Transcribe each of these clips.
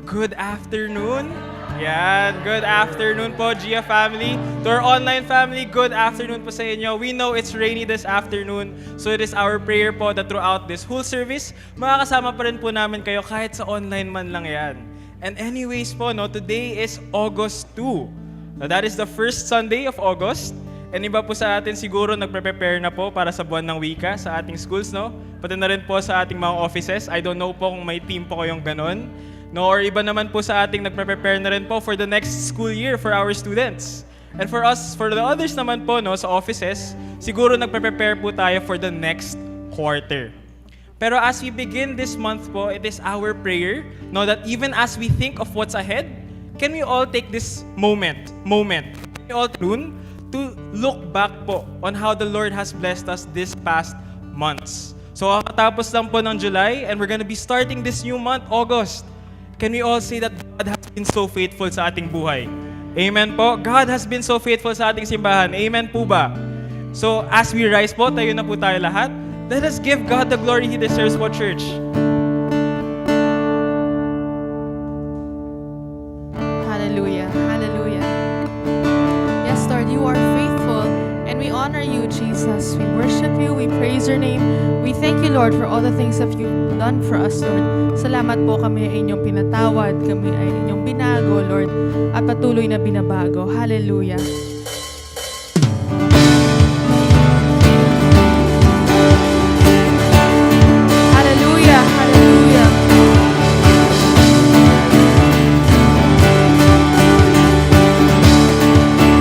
good afternoon. Yan, good afternoon po, Gia family. To our online family, good afternoon po sa inyo. We know it's rainy this afternoon, so it is our prayer po that throughout this whole service, makakasama pa rin po namin kayo kahit sa online man lang yan. And anyways po, no, today is August 2. Now, that is the first Sunday of August. And iba po sa atin siguro nagpre-prepare na po para sa buwan ng wika sa ating schools, no? Pati na rin po sa ating mga offices. I don't know po kung may team po kayong ganon. No, or iba naman po sa ating nagpre-prepare na rin po for the next school year for our students. And for us, for the others naman po, no, sa offices, siguro nagpre-prepare po tayo for the next quarter. Pero as we begin this month po, it is our prayer, no, that even as we think of what's ahead, can we all take this moment, can we all tune to look back po on how the Lord has blessed us this past months. So, kakatapos lang po ng July, and we're gonna be starting this new month, August. Can we all say that God has been so faithful sa ating buhay? Amen po? God has been so faithful sa ating simbahan. Amen po ba? So, as we rise po, tayo na po tayo lahat. Let us give God the glory He deserves po, church. Hallelujah. Hallelujah. Yes, Lord, you are faithful, and we honor you, Jesus. We worship you. We praise your name. We thank you, Lord, for all the things that you've done for us, Lord. Salamat po, kami ay inyong pinatawad, kami ay inyong binago, Lord, at patuloy na binabago. Hallelujah. Hallelujah. Hallelujah.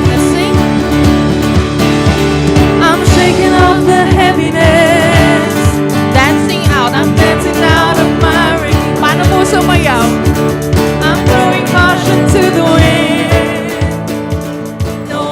Let's sing. I'm shaking off the heaviness, dancing out, I'm dancing out of my ring. Paano po sumayaw? I'm throwing caution to the wind. No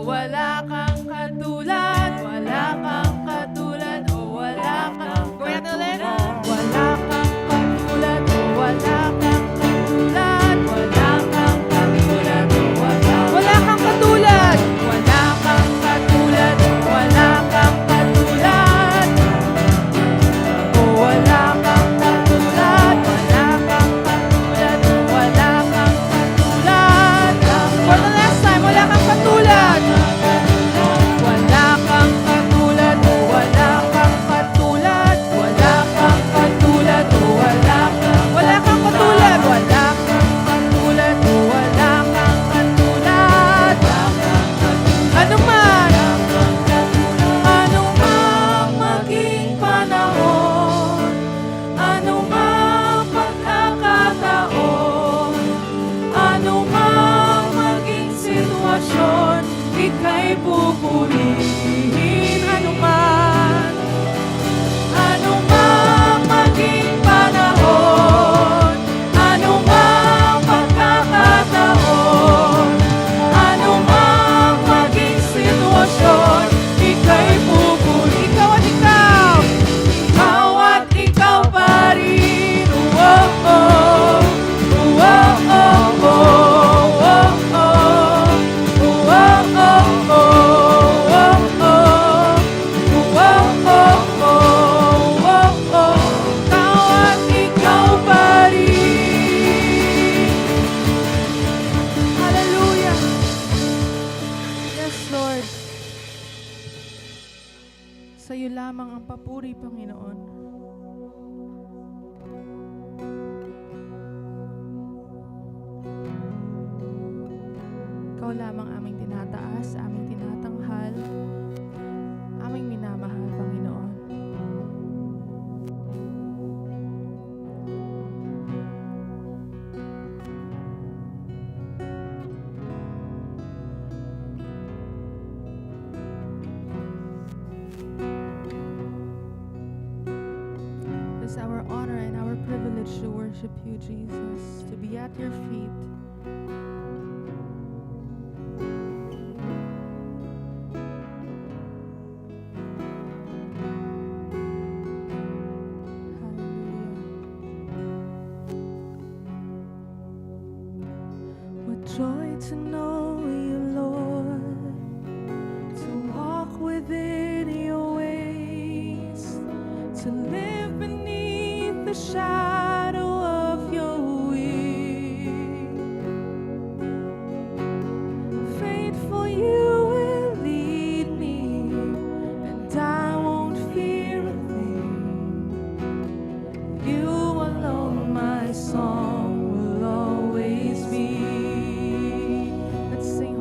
wala kang katulad, wala kang katulad, oh wala kang katulad, wala kang katulad, oh wala kang katulad, wala kang katulad, oh wala kang katulad, wala kang katulad, wala kang katulad, oh wala kang katulad, wala kang katulad, wala kang katulad. For the last time, wala kang katulad. Wala kang katulad, oh wala kang katulad, wala kang katulad, oh wala kang katulad, wala kang katulad, oh wala kang katulad. Anuman maging panahon, anumang pagkakataon, anumang maging sitwasyon, ika'y pupurihin. Anumang maging panahon, anumang pagkakataon, anumang maging sitwasyon, ika'y pupurihin. Ikaw at ikaw pa rin. Oh, oh, oh, oh, oh, oh, oh, oh. Sa iyo lamang ang papuri, Panginoon. Ikaw lamang aming tinataas, aming tinatanghal, aming minamahal, Panginoon. It's our honor and our privilege to worship you, Jesus, to be at your feet. What joy to know you, Lord, to walk within your ways, to live beneath the shadow of your wing. Faithful you will lead me, and I won't fear a thing. You alone my song will always be. Let's sing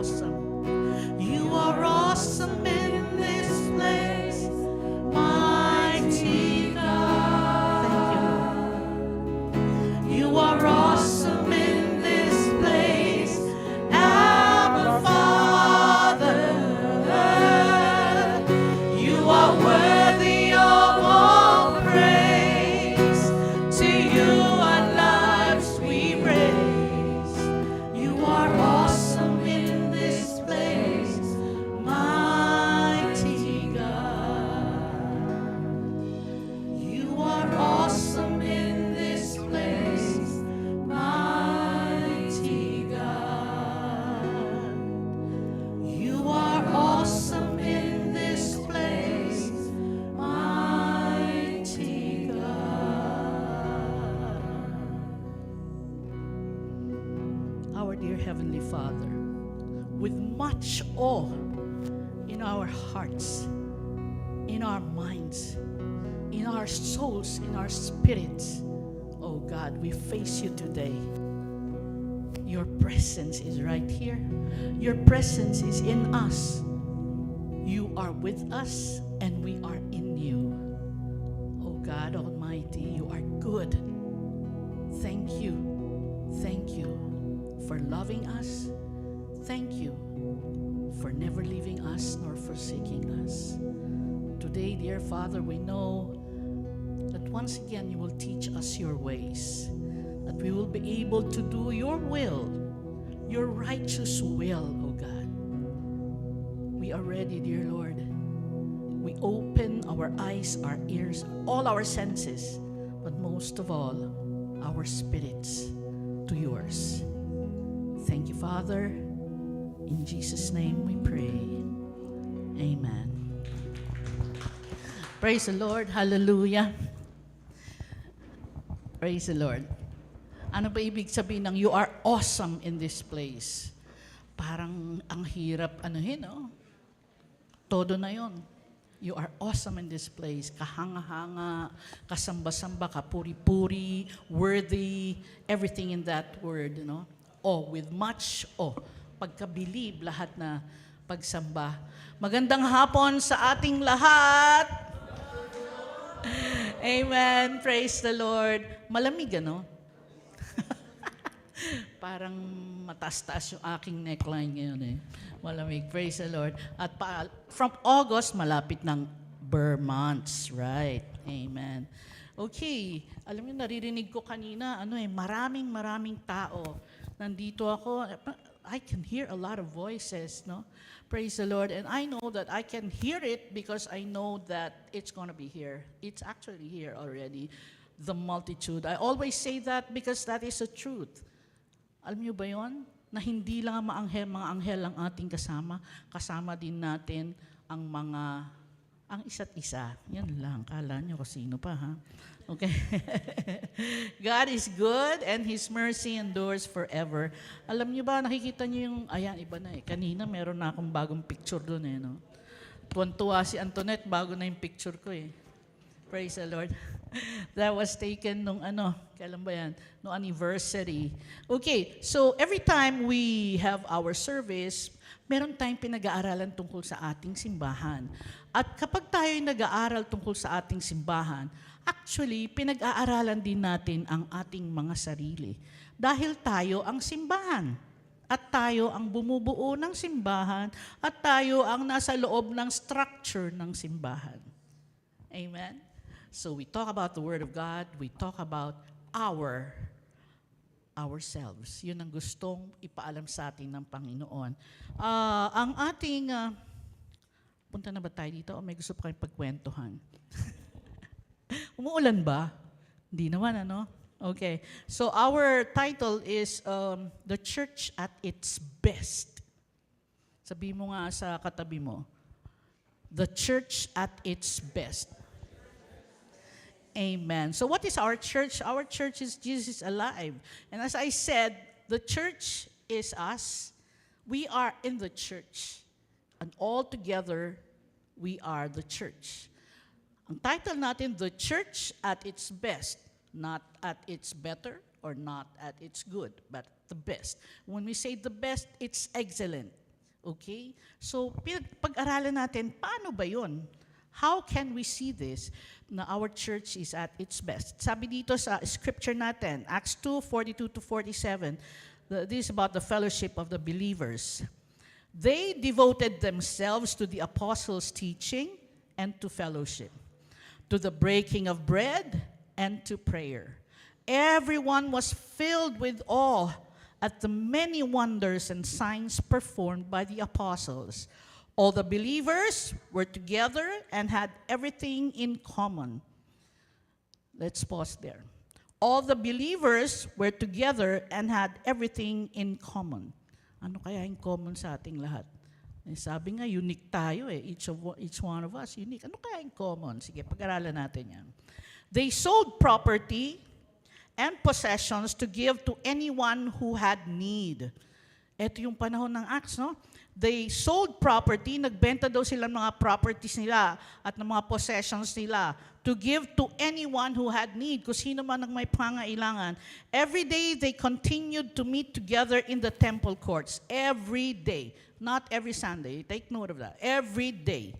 awesome. You are awesome in this place, mighty God. Thank you, Lord. You are awesome in this place, Abba Father. You are worthy of all praise. To you our lives we raise. You are awesome in this place, mighty God. You are awesome in this place, mighty God. You are awesome in this place, mighty God. Our dear Heavenly Father, with much awe in our hearts, in our minds, in our souls, in our spirits, oh God, we face you today. Your presence is right here. Your presence is in us. You are with us and we are in you. Oh God Almighty, you are good. Thank you. Thank you for loving us. Thank you for never leaving us nor forsaking us. Today, dear Father, we know that once again you will teach us your ways, that we will be able to do your will, your righteous will, oh God. We are ready, dear Lord. We open our eyes, our ears, all our senses, but most of all, our spirits to yours. Thank you, Father. In Jesus' name we pray. Amen. Praise the Lord. Hallelujah. Praise the Lord. Ano ba ibig sabihin ng you are awesome in this place? Parang ang hirap anuhin, no? Todo na yon. You are awesome in this place. Kahanga-hanga, kasamba-samba, kapuri-puri, worthy, everything in that word, no? Oh, with much, pagkabilib, lahat na pagsamba. Magandang hapon sa ating lahat. Amen. Praise the Lord. Malamig, ano? Parang mataas-taas yung aking neckline ngayon eh. Malamig. Praise the Lord. At from August, malapit ng Burr months, right? Amen. Okay. Alam niyo, naririnig ko kanina, maraming tao. Nandito ako. I can hear a lot of voices, no? Praise the Lord. And I know that I can hear it because I know that it's going to be here. It's actually here already. The multitude. I always say that because that is the truth. Alam niyo ba yun? Na hindi lang ang mga anghel ang ating kasama. Kasama din natin ang isa't isa. Yan lang. Kala niyo kung sino pa, ha? Okay. God is good and His mercy endures forever. Alam niyo ba, nakikita niyo yung, ayan, iba na eh. Kanina meron na akong bagong picture doon eh, no? Tuwan-tuwa si Antoinette, bago na yung picture ko eh. Praise the Lord. That was taken nung kailan ba yan? Nung anniversary. Okay, so every time we have our service, meron tayong pinag-aaralan tungkol sa ating simbahan. At kapag tayo nag-aaral tungkol sa ating simbahan, actually, pinag-aaralan din natin ang ating mga sarili. Dahil tayo ang simbahan. At tayo ang bumubuo ng simbahan. At tayo ang nasa loob ng structure ng simbahan. Amen? So we talk about the Word of God. We talk about ourselves. Yun ang gustong ipaalam sa atin ng Panginoon. Ang ating... punta na ba tayo dito o may gusto pa kayong pagkwentuhan? Umuulan ba? Hindi naman, ano? Okay. So our title is The Church at Its Best. Sabi mo nga sa katabi mo. The Church at Its Best. Amen. So what is our church? Our church is Jesus alive. And as I said, the church is us. We are in the church. And all together, we are the church. Ang title natin, The Church at Its Best. Not at its better or not at its good, but the best. When we say the best, it's excellent. Okay? So, pag-aralan natin, paano ba yun? How can we see this na our church is at its best? Sabi dito sa scripture natin, Acts 2:42-47, this is about the fellowship of the believers. They devoted themselves to the apostles' teaching and to fellowship, to the breaking of bread and to prayer. Everyone was filled with awe at the many wonders and signs performed by the apostles. All the believers were together and had everything in common. Let's pause there. All the believers were together and had everything in common. Ano kaya in common sa ating lahat? Eh, sabi nga, unique tayo eh. Each one of us, unique. Ano kaya in common? Sige, pag-aralan natin yan. They sold property and possessions to give to anyone who had need. Ito yung panahon ng Acts, no? They sold property, nagbenta daw sila ng mga properties nila at ng mga possessions nila to give to anyone who had need, kung sino man ang may pangailangan. Every day, they continued to meet together in the temple courts. Every day. Not every Sunday. Take note of that. Every day.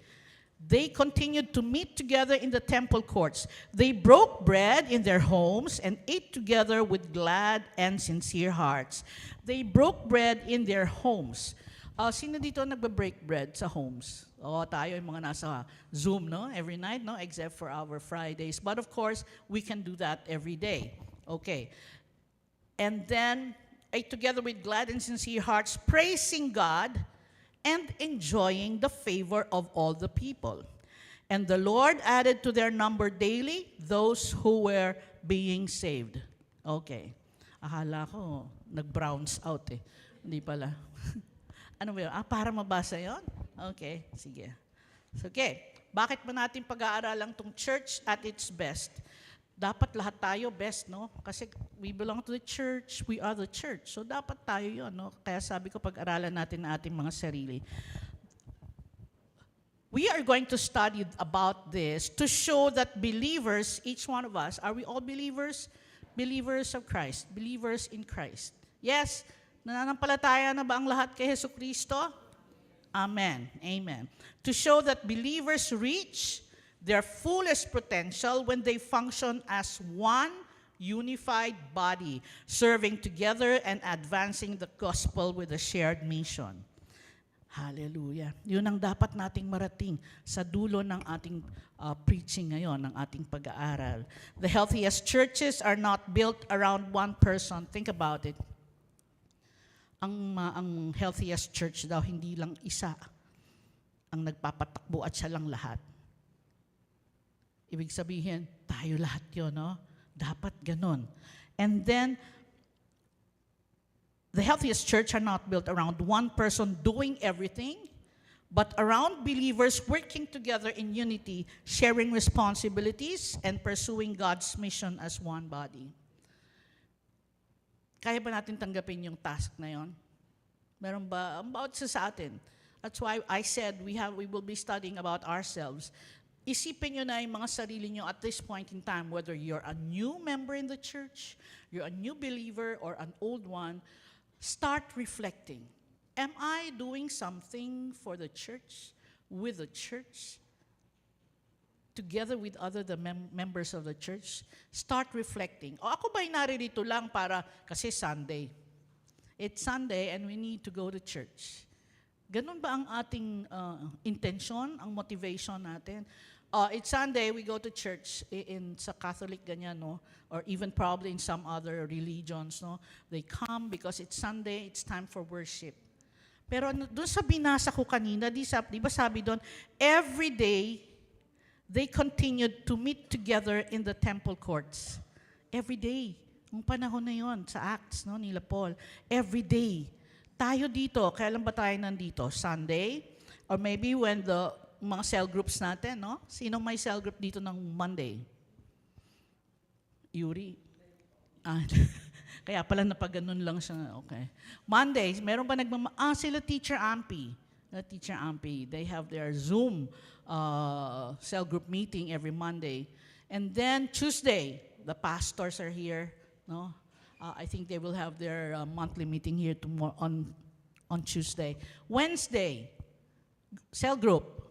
They continued to meet together in the temple courts. They broke bread in their homes and ate together with glad and sincere hearts. They broke bread in their homes. Sino dito nagbe-break bread sa homes? Tayo yung mga nasa Zoom, no? Every night, no? Except for our Fridays. But of course, we can do that every day. Okay. And then, ate together with glad and sincere hearts, praising God and enjoying the favor of all the people. And the Lord added to their number daily those who were being saved. Okay. Akala ko, nag-browns out eh. Hindi pala. Ano ba yun? Para mabasa yon? Okay, sige. So, okay. Bakit ba natin pag-aaralan tong church at its best? Dapat lahat tayo best, no? Kasi we belong to the church, we are the church. So, dapat tayo yun, no? Kaya sabi ko, pag-aralan natin na ating mga sarili. We are going to study about this to show that believers, each one of us, are we all believers? Believers of Christ. Believers in Christ. Yes, nananampalataya na ba ang lahat kay Hesus Kristo? Amen. Amen. To show that believers reach their fullest potential when they function as one unified body, serving together and advancing the gospel with a shared mission. Hallelujah. Yun ang dapat nating marating sa dulo ng ating preaching ngayon, ng ating pag-aaral. The healthiest churches are not built around one person. Think about it. Ang healthiest church daw, hindi lang isa ang nagpapatakbo at siya lang lahat. Ibig sabihin, tayo lahat yun, no? Dapat ganun. And then, the healthiest church are not built around one person doing everything, but around believers working together in unity, sharing responsibilities, and pursuing God's mission as one body. Kaya ba natin tanggapin yung task na yon? Meron ba? About sa atin. That's why I said we will be studying about ourselves. Isipin nyo na yung mga sarili nyo at this point in time, whether you're a new member in the church, you're a new believer, or an old one, start reflecting. Am I doing something for the church, with the church, together with the members of the church? Start reflecting. O ako ba'y naririto lang para, kasi Sunday. It's Sunday and we need to go to church. Ganun ba ang ating intention, ang motivation natin? It's Sunday, we go to church sa Catholic ganyan, no? Or even probably in some other religions, no? They come because it's Sunday, it's time for worship. Pero doon sa binasa ko kanina, di ba sabi doon, every day, they continued to meet together in the temple courts. Every day. Ang panahon na yon sa Acts, no, nila Paul. Every day. Tayo dito, kailan ba tayo nandito? Sunday? Or maybe when the mga cell groups natin, no? Sinong may cell group dito ng Monday? Yuri? Kaya pala napaganon lang siya. Okay. Monday, meron ba sila Teacher Ampi. Teacher Ampi, they have their Zoom cell group meeting every Monday. And then Tuesday, the pastors are here. No, I think they will have their monthly meeting here on on Tuesday. Wednesday, cell group.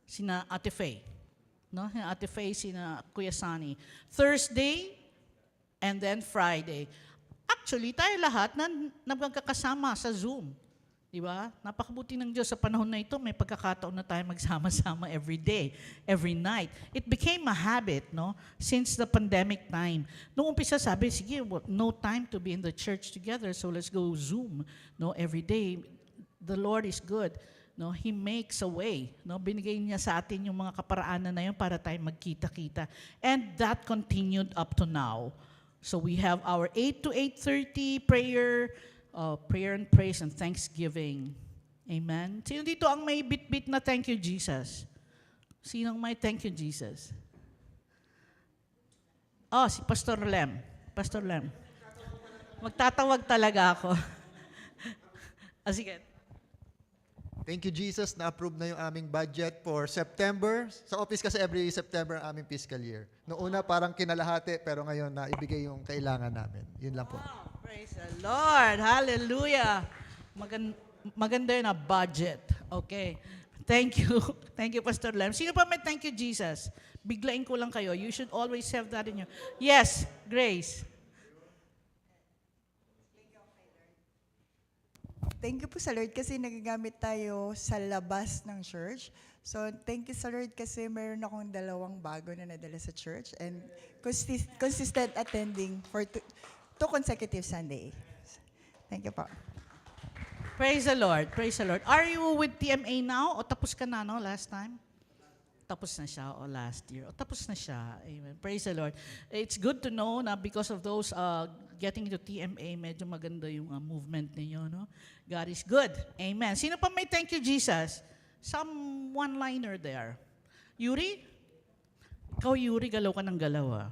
Sina Ate Faye. No? Sina Ate Faye, sina Kuya Sani. Thursday, and then Friday. Actually, tayo lahat na nagkakasama sa Zoom. Di ba? Napakabuti ng Diyos sa panahon na ito, may pagkakataon na tayo magsama-sama every day, every night. It became a habit, no? Since the pandemic time. Noong umpisa sabi, sige, no time to be in the church together, so let's go Zoom, no? Every day. The Lord is good. No, He makes a way. No, binigay niya sa atin yung mga kaparaanan na yun para tayo magkita-kita. And that continued up to now. So we have our 8 to 8:30 prayer and praise and thanksgiving. Amen. Sino dito ang may bit-bit na thank you, Jesus? Sinong may thank you, Jesus? Oh, si Pastor Lem. Pastor Lem. Magtatawag talaga ako. Sige. Thank you, Jesus. Na-approve na yung aming budget for September. Sa office kasi every September ang aming fiscal year. Noong una parang kinalahati, pero ngayon naibigay yung kailangan namin. Yun lang po. Wow, praise the Lord. Hallelujah. Maganda yun na budget. Okay. Thank you. Thank you, Pastor Lem. Sino pa may thank you, Jesus? Biglain ko lang kayo. You should always have that in you. Yes, Grace. Thank you po sa Lord kasi nagagamit tayo sa labas ng church. So, thank you sa Lord kasi meron akong 2 bago na nadala sa church and consistent attending for 2 consecutive Sunday. Thank you po. Praise the Lord. Praise the Lord. Are you with TMA now? O tapos ka na, no? Last time? Tapos na siya o last year. O tapos na siya. Amen. Praise the Lord. It's good to know na because of those getting into TMA, medyo maganda yung movement ninyo, no? God is good. Amen. Sino pa may thank you, Jesus? Some one-liner there. Yuri? Ikaw, Yuri, galaw ka ng galaw, ah.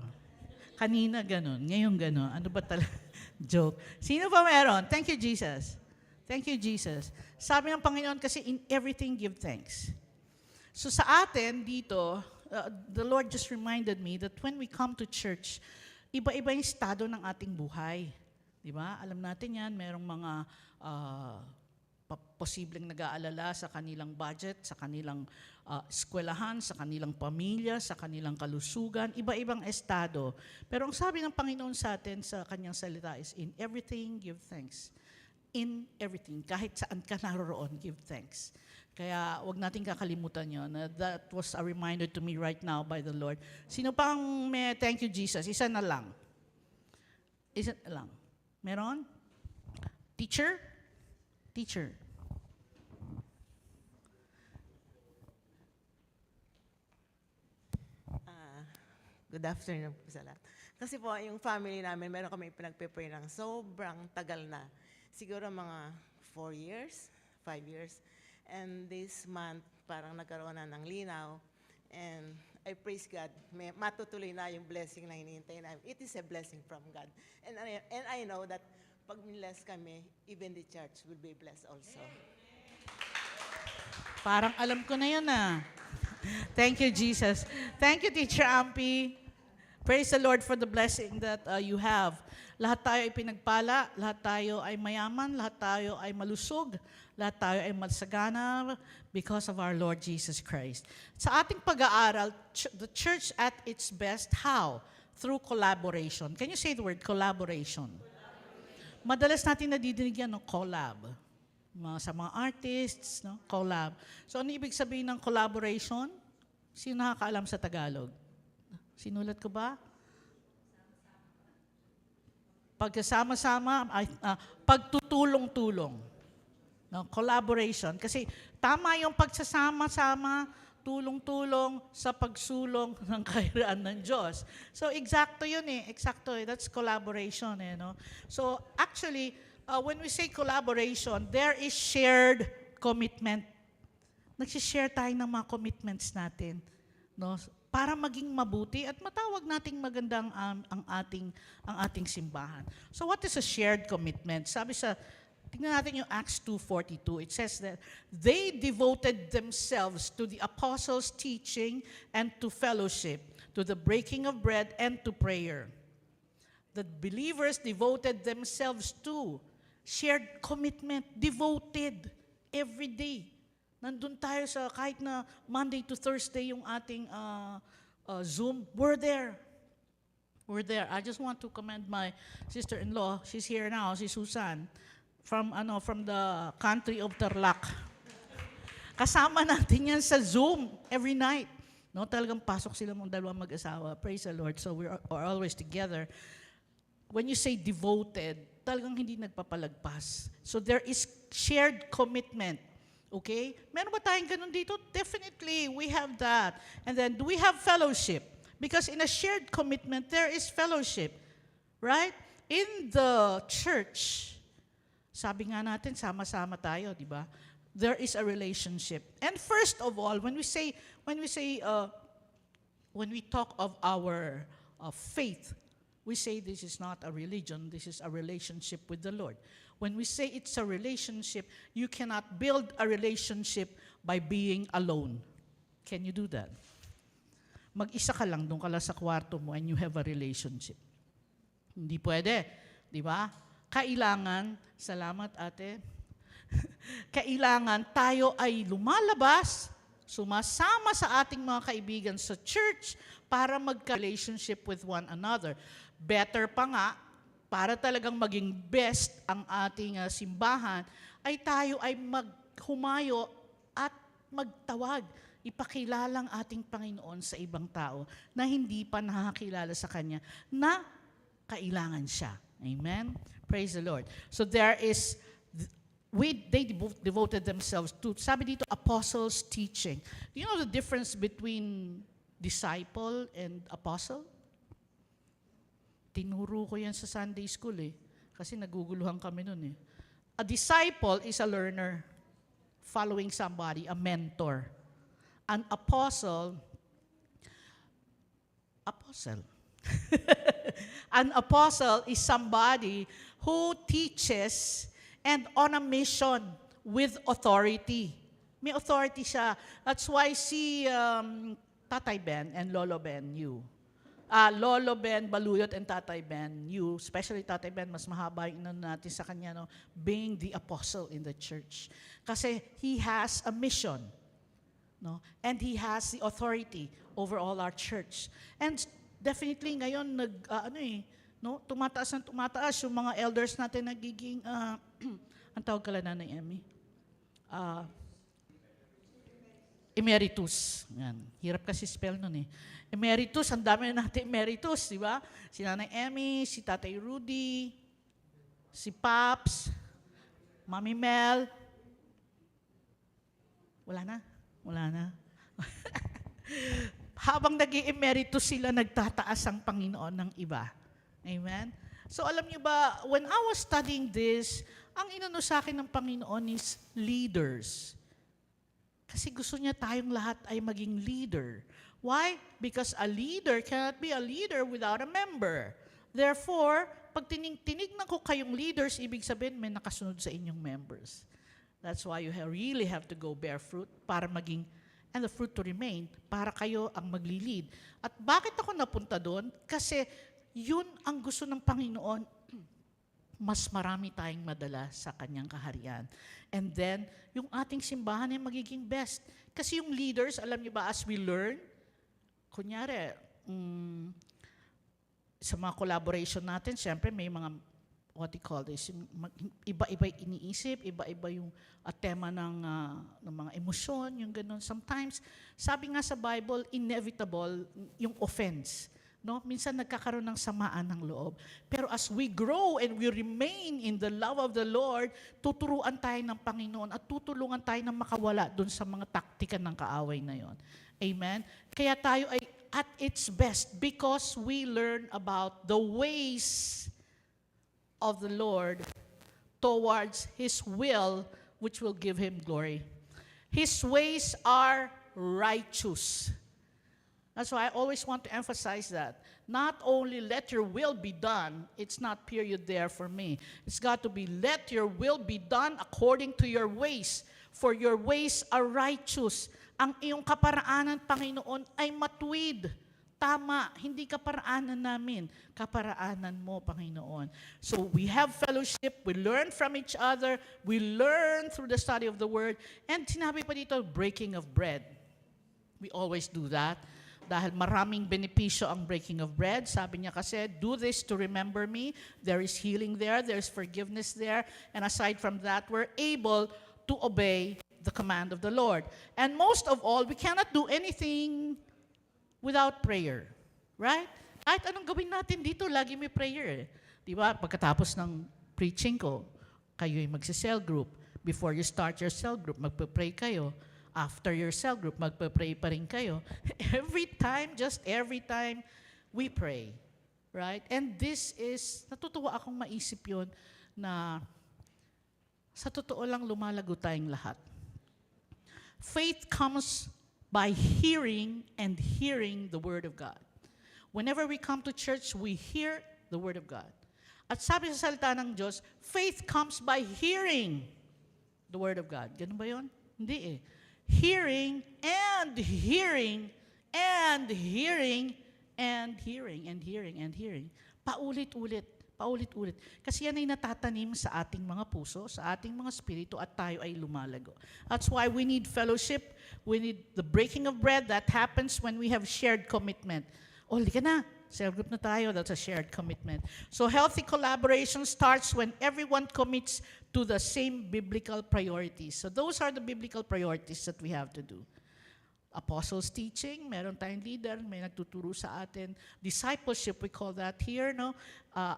Kanina ganun, ngayon ganun. Ano ba talaga? Joke. Sino pa meron? Thank you, Jesus. Thank you, Jesus. Sabi ng Panginoon kasi, in everything give thanks. So sa atin dito, the Lord just reminded me that when we come to church, iba-iba yung estado ng ating buhay. Di ba? Alam natin yan, merong mga posibleng nag-aalala sa kanilang budget, sa kanilang eskwelahan, sa kanilang pamilya, sa kanilang kalusugan, iba-ibang estado. Pero ang sabi ng Panginoon sa atin sa kanyang salita is, in everything, give thanks. In everything, kahit saan ka naroroon, give thanks. Kaya wag natin kakalimutan yun. That was a reminder to me right now by the Lord. Sino pang may thank you, Jesus? Isa na lang. Isa na lang. Meron? Teacher? Teacher. Good afternoon po sa lahat. Kasi po, yung family namin, meron kami pinagpe-pray ng sobrang tagal na. Siguro mga 4 years, 5 years. And this month, parang nagkaroon na ng linaw. And I praise God, matutuloy na yung blessing na hinihintay namin. It is a blessing from God. And I know that pag bless kami, even the church will be blessed also. Parang alam ko na yan ah. Thank you, Jesus. Thank you, Teacher Ampi. Praise the Lord for the blessing that you have. Lahat tayo ay pinagpala, lahat tayo ay mayaman, lahat tayo ay malusog, lahat tayo ay masagana because of our Lord Jesus Christ. Sa ating pag-aaral, the church at its best, how? Through collaboration. Can you say the word collaboration? Madalas natin nadidinig yan, no? Collab. Sa mga artists, no? Collab. So ano ibig sabihin ng collaboration? Sino nakakaalam sa Tagalog? Sinulat ko ba? Pagkasama-sama, pagtutulong-tulong. No? Collaboration. Kasi tama yung pagsasama-sama, tulong-tulong sa pagsulong ng kahiraan ng Diyos. So, eksakto yun eh. Eksakto eh. That's collaboration eh. No? So, actually, when we say collaboration, there is shared commitment. Nagsishare tayo ng mga commitments natin. No? Para maging mabuti at matawag nating magandang ang ating simbahan. So what is a shared commitment? Sabi sa, tingnan natin yung Acts 2:42. It says that they devoted themselves to the apostles' teaching and to fellowship, to the breaking of bread and to prayer. the believers devoted themselves to. Shared commitment, devoted, every day. Nandun tayo sa kahit na Monday to Thursday yung ating Zoom, we're there. We're there. I just want to commend my sister-in-law. She's here now, si Susan, from the country of Tarlac. Kasama natin yan sa Zoom every night. No, talagang pasok sila mong dalawang mag-asawa. Praise the Lord. So we're always together. When you say devoted, talagang hindi nagpapalagpas. So there is shared commitment. Okay? Meron ba tayong ganun dito? Definitely, we have that. And then, do we have fellowship? Because in a shared commitment, there is fellowship. Right? In the church, sabi nga natin, sama-sama tayo, di ba? There is a relationship. And first of all, when we talk of our faith, we say this is not a religion, this is a relationship with the Lord. When we say it's a relationship, you cannot build a relationship by being alone. Can you do that? Mag-isa ka lang, doon ka lang sa kwarto mo and you have a relationship. Hindi pwede, di ba? Kailangan, salamat ate, kailangan tayo ay lumalabas, sumasama sa ating mga kaibigan sa church para magka-relationship with one another. Better pa nga, para talagang maging best ang ating simbahan, ay tayo ay maghumayo at magtawag. Ipakilalang ating Panginoon sa ibang tao na hindi pa nakakilala sa Kanya na kailangan siya. Amen? Praise the Lord. So they devoted themselves to, sabi dito, apostles' teaching. Do you know the difference between disciple and apostle? Tinuro ko yan sa Sunday school kasi naguguluhan kami nun A disciple is a learner, following somebody, a mentor. An apostle, an apostle is somebody who teaches and on a mission with authority. May authority siya. That's why si Tatay Ben and Lolo Ben, Lolo Ben Baluyot and Tatay Ben, especially Tatay Ben, mas mahaba yung natin sa kanya, being the apostle in the church. Kasi he has a mission. No? And he has the authority over all our church. And definitely ngayon, tumataas yung mga elders natin nagiging, ang tawag ka lang na Emmy? Emeritus. Yan. Hirap kasi spell nun Emeritus, ang dami na natin emeritus, di ba? Si Nanay Emmy, si Tatay Rudy, si Paps, Mami Mel. Wala na. Habang nag-i-emeritus sila, nagtataas ang Panginoon ng iba. Amen? So alam niyo ba, when I was studying this, ang inano sa akin ng Panginoon is leaders. Kasi gusto niya tayong lahat ay maging leader. Why? Because a leader cannot be a leader without a member. Therefore, pag tinignan ko kayong leaders, ibig sabihin may nakasunod sa inyong members. That's why you really have to go bear fruit para maging, and the fruit to remain, para kayo ang magli-lead. At bakit ako napunta doon? Kasi yun ang gusto ng Panginoon, mas marami tayong madala sa Kanyang kaharian. And then, yung ating simbahan ay magiging best. Kasi yung leaders, alam niyo ba, as we learn, kunyari, sa mga collaboration natin, siyempre may mga, what do you call this, iba-iba iniisip, iba-iba yung tema ng mga emosyon, yung ganun. Sometimes, sabi nga sa Bible, inevitable yung offense. No? Minsan nagkakaroon ng samaan ng loob. Pero as we grow and we remain in the love of the Lord, tuturuan tayo ng Panginoon at tutulungan tayo na makawala dun sa mga taktika ng kaaway na yon. Amen? Kaya tayo ay at its best because we learn about the ways of the Lord towards His will, which will give Him glory. His ways are righteous. That's why I always want to emphasize that. Not only let your will be done, it's not period there for me. It's got to be let your will be done according to your ways, for your ways are righteous. Ang iyong kaparaanan, Panginoon, ay matuwid. tama, hindi kaparaanan namin, kaparaanan mo, Panginoon. So we have fellowship, we learn from each other, we learn through the study of the Word, and sinabi pa dito, breaking of bread. We always do that. Dahil maraming benepisyo ang breaking of bread. Sabi niya kasi, do this to remember me. There is healing there, there's forgiveness there, and aside from that, we're able to obey the command of the Lord. And most of all, we cannot do anything without prayer. Right? Kahit anong gawin natin dito, lagi may prayer. Di ba? Pagkatapos ng preaching ko, kayo'y magsa-cell group. Before you start your cell group, magpe-pray kayo. After your cell group, magpe-pray pa rin kayo. Just every time, we pray. Right? And this is, natutuwa akong maisip yun na sa totoo lang lumalago tayong lahat. Faith comes by hearing and hearing the Word of God. Whenever we come to church, we hear the Word of God. At sabi sa salita ng Diyos, faith comes by hearing the Word of God. Ganun ba yun? Hindi eh. Hearing and hearing and hearing and hearing and hearing and hearing. Paulit-ulit. Paulit-ulit. Kasi yan ay natatanim sa ating mga puso, sa ating mga spirito, at tayo ay lumalago. That's why we need fellowship. We need the breaking of bread. That happens when we have shared commitment. O, ka na. Cell group na tayo. That's a shared commitment. So healthy collaboration starts when everyone commits to the same biblical priorities. So those are the biblical priorities that we have to do. Apostles' teaching, meron tayong leader, may nagtuturo sa atin. Discipleship, we call that here, no?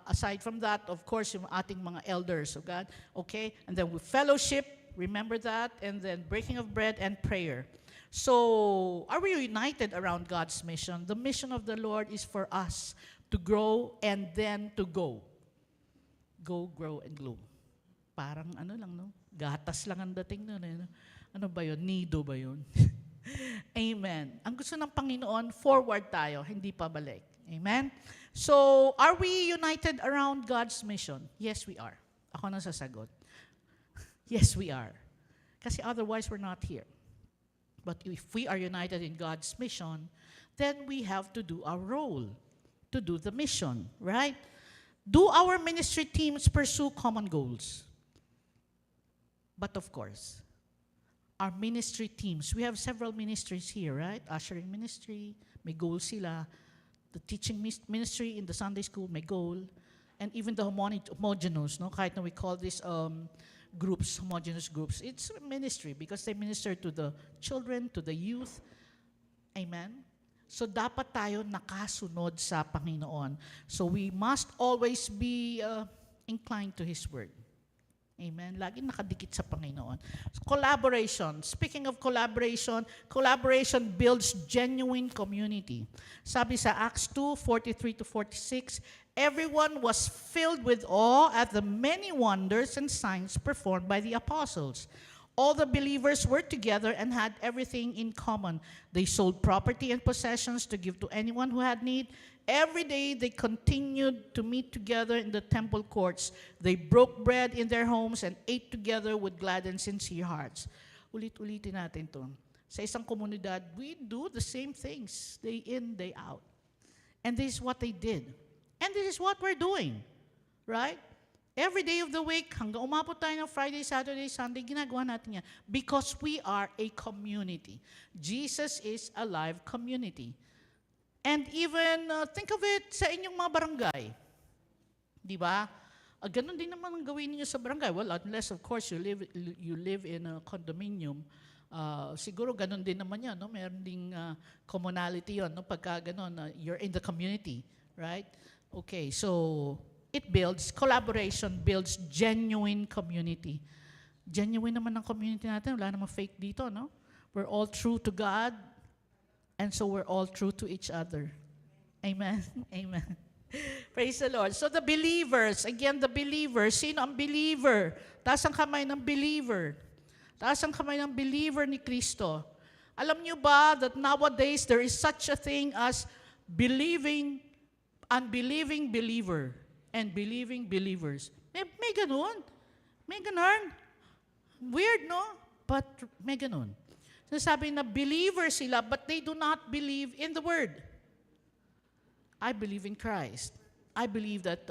Aside from that, of course, yung ating mga elders of God, okay? And then with fellowship, remember that, and then breaking of bread and prayer. So, are we united around God's mission? The mission of the Lord is for us to grow and then to go. Go, grow, and glow. Parang ano lang, no? Gatas lang ang dating nun. Eh, no? Ano ba yun? Nido ba yun? Amen. Ang gusto ng Panginoon, forward tayo, hindi pabalik. Amen? So, are we united around God's mission? Yes, we are. Ako na sasagot. Yes, we are. Kasi otherwise, we're not here. But if we are united in God's mission, then we have to do our role, to do the mission, right? Do our ministry teams pursue common goals? But of course, our ministry teams, we have several ministries here, right? Ushering ministry, may goal sila. The teaching ministry in the Sunday school, may goal. And even the homogeneous, no? Kahit na we call this groups, homogeneous groups, it's a ministry because they minister to the children, to the youth. Amen? So dapat tayo nakasunod sa Panginoon. So we must always be inclined to His Word. Amen. Laging nakadikit sa Panginoon. So, collaboration. Speaking of collaboration, collaboration builds genuine community. Sabi sa Acts 2:43-46, everyone was filled with awe at the many wonders and signs performed by the apostles. All the believers were together and had everything in common. They sold property and possessions to give to anyone who had need. Every day they continued to meet together in the temple courts. They broke bread in their homes and ate together with glad and sincere hearts. Ulit-ulitin natin to. Sa isang komunidad, we do the same things day in, day out. And this is what they did. And this is what we're doing. Right? Every day of the week, hanggang umabot tayo ng Friday, Saturday, Sunday, ginagawa natin yan. Because we are a community. Jesus is a live community. And even, think of it sa inyong mga barangay. Di ba? Ganun din naman ang gawin niyo sa barangay. Well, unless, of course, you live in a condominium. Siguro ganun din naman yan. No? Meron ding commonality yun. No? Pagka ganun, you're in the community. Right? Okay, so it builds, collaboration builds genuine community. Genuine naman ang community natin. Wala namang fake dito, no? We're all true to God, and so we're all true to each other. Amen? Amen. Praise the Lord. So the believers, again, the believers. Sino ang believer? Taas ang kamay ng believer. Taas ang kamay ng believer ni Kristo. Alam niyo ba that nowadays there is such a thing as believing, unbelieving believer and believing believers. May ganun. May ganun. Weird, no? But may ganun. Sabi na believer sila, but they do not believe in the Word. I believe in Christ. I believe that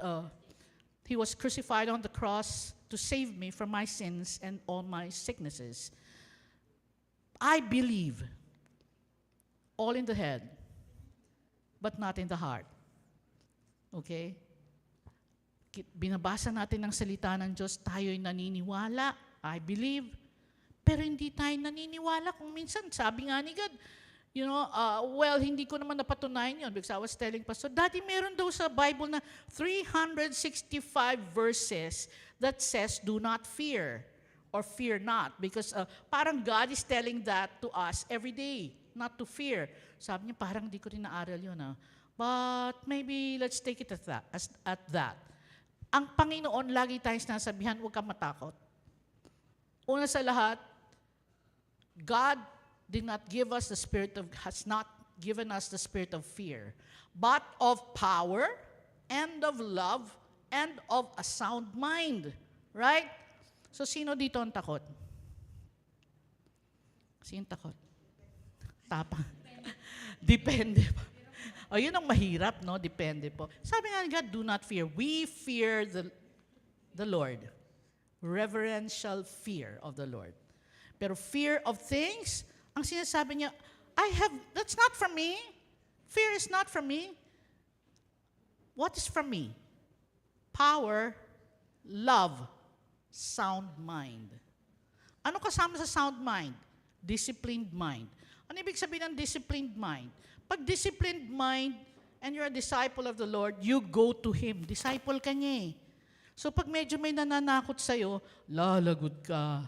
He was crucified on the cross to save me from my sins and all my sicknesses. I believe all in the head, but not in the heart. Okay? Binabasa natin ang salita ng Diyos, tayo'y naniniwala, I believe, pero hindi tayo naniniwala kung minsan, sabi nga ni God, well, hindi ko naman napatunayan yun because I was telling Pastor, Daddy, meron daw sa Bible na 365 verses that says, do not fear or fear not because parang God is telling that to us every day, not to fear. Sabi niya, parang hindi ko rin naaral yun. But maybe let's take it at that. Ang Panginoon, lagi tayong sinasabihan, huwag kang matakot. Una sa lahat, God has not given us the spirit of fear, but of power and of love and of a sound mind. Right? So, sino dito ang takot? Sino takot? Tapang. Depende po. O, yun ang mahirap, no? Depende po. Sabi nga God, do not fear. We fear the Lord. Reverential fear of the Lord. Pero fear of things, ang sinasabi niya, that's not from me. Fear is not from me. What is from me? Power, love, sound mind. Ano kasama sa sound mind? Disciplined mind. Ano ibig sabihin ng disciplined mind? Pag disciplined mind and you're a disciple of the Lord, you go to Him. Disciple ka niya eh. So pag medyo may nananakot sa'yo, lalagot ka.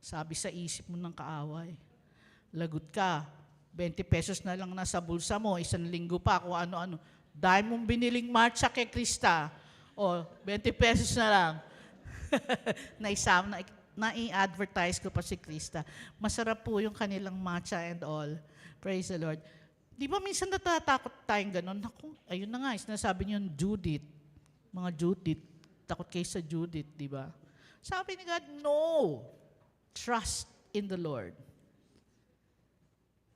Sabi sa isip mo ng kaaway. Lagot ka. 20 pesos na lang nasa bulsa mo, 1 linggo pa, kung ano-ano. Dahil mong biniling matcha kay Krista, 20 pesos na lang. Na-i-advertise ko pa si Krista. Masarap po yung kanilang matcha and all. Praise the Lord. Di ba minsan natatakot tayong gano'n? Naku, ayun na nga, sinasabi niyo yung Judith. Mga Judith. Takot kayo sa Judith, di ba? Sabi ni God, no. Trust in the Lord.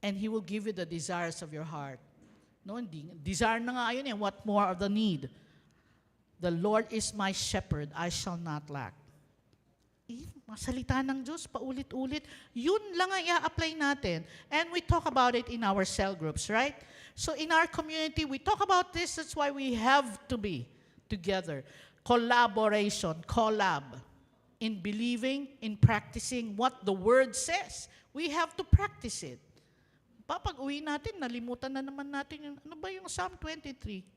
And He will give you the desires of your heart. No, hindi. Desire na nga yun eh. What more of the need? The Lord is my shepherd, I shall not lack. Masalita ng Diyos, paulit-ulit. Yun lang ang i-apply natin. And we talk about it in our cell groups, right? So in our community, we talk about this. That's why we have to be together. Collaboration, collab. In believing, in practicing what the Word says. We have to practice it. Papag-uwi natin, nalimutan na naman natin yung, ano ba yung Psalm 23?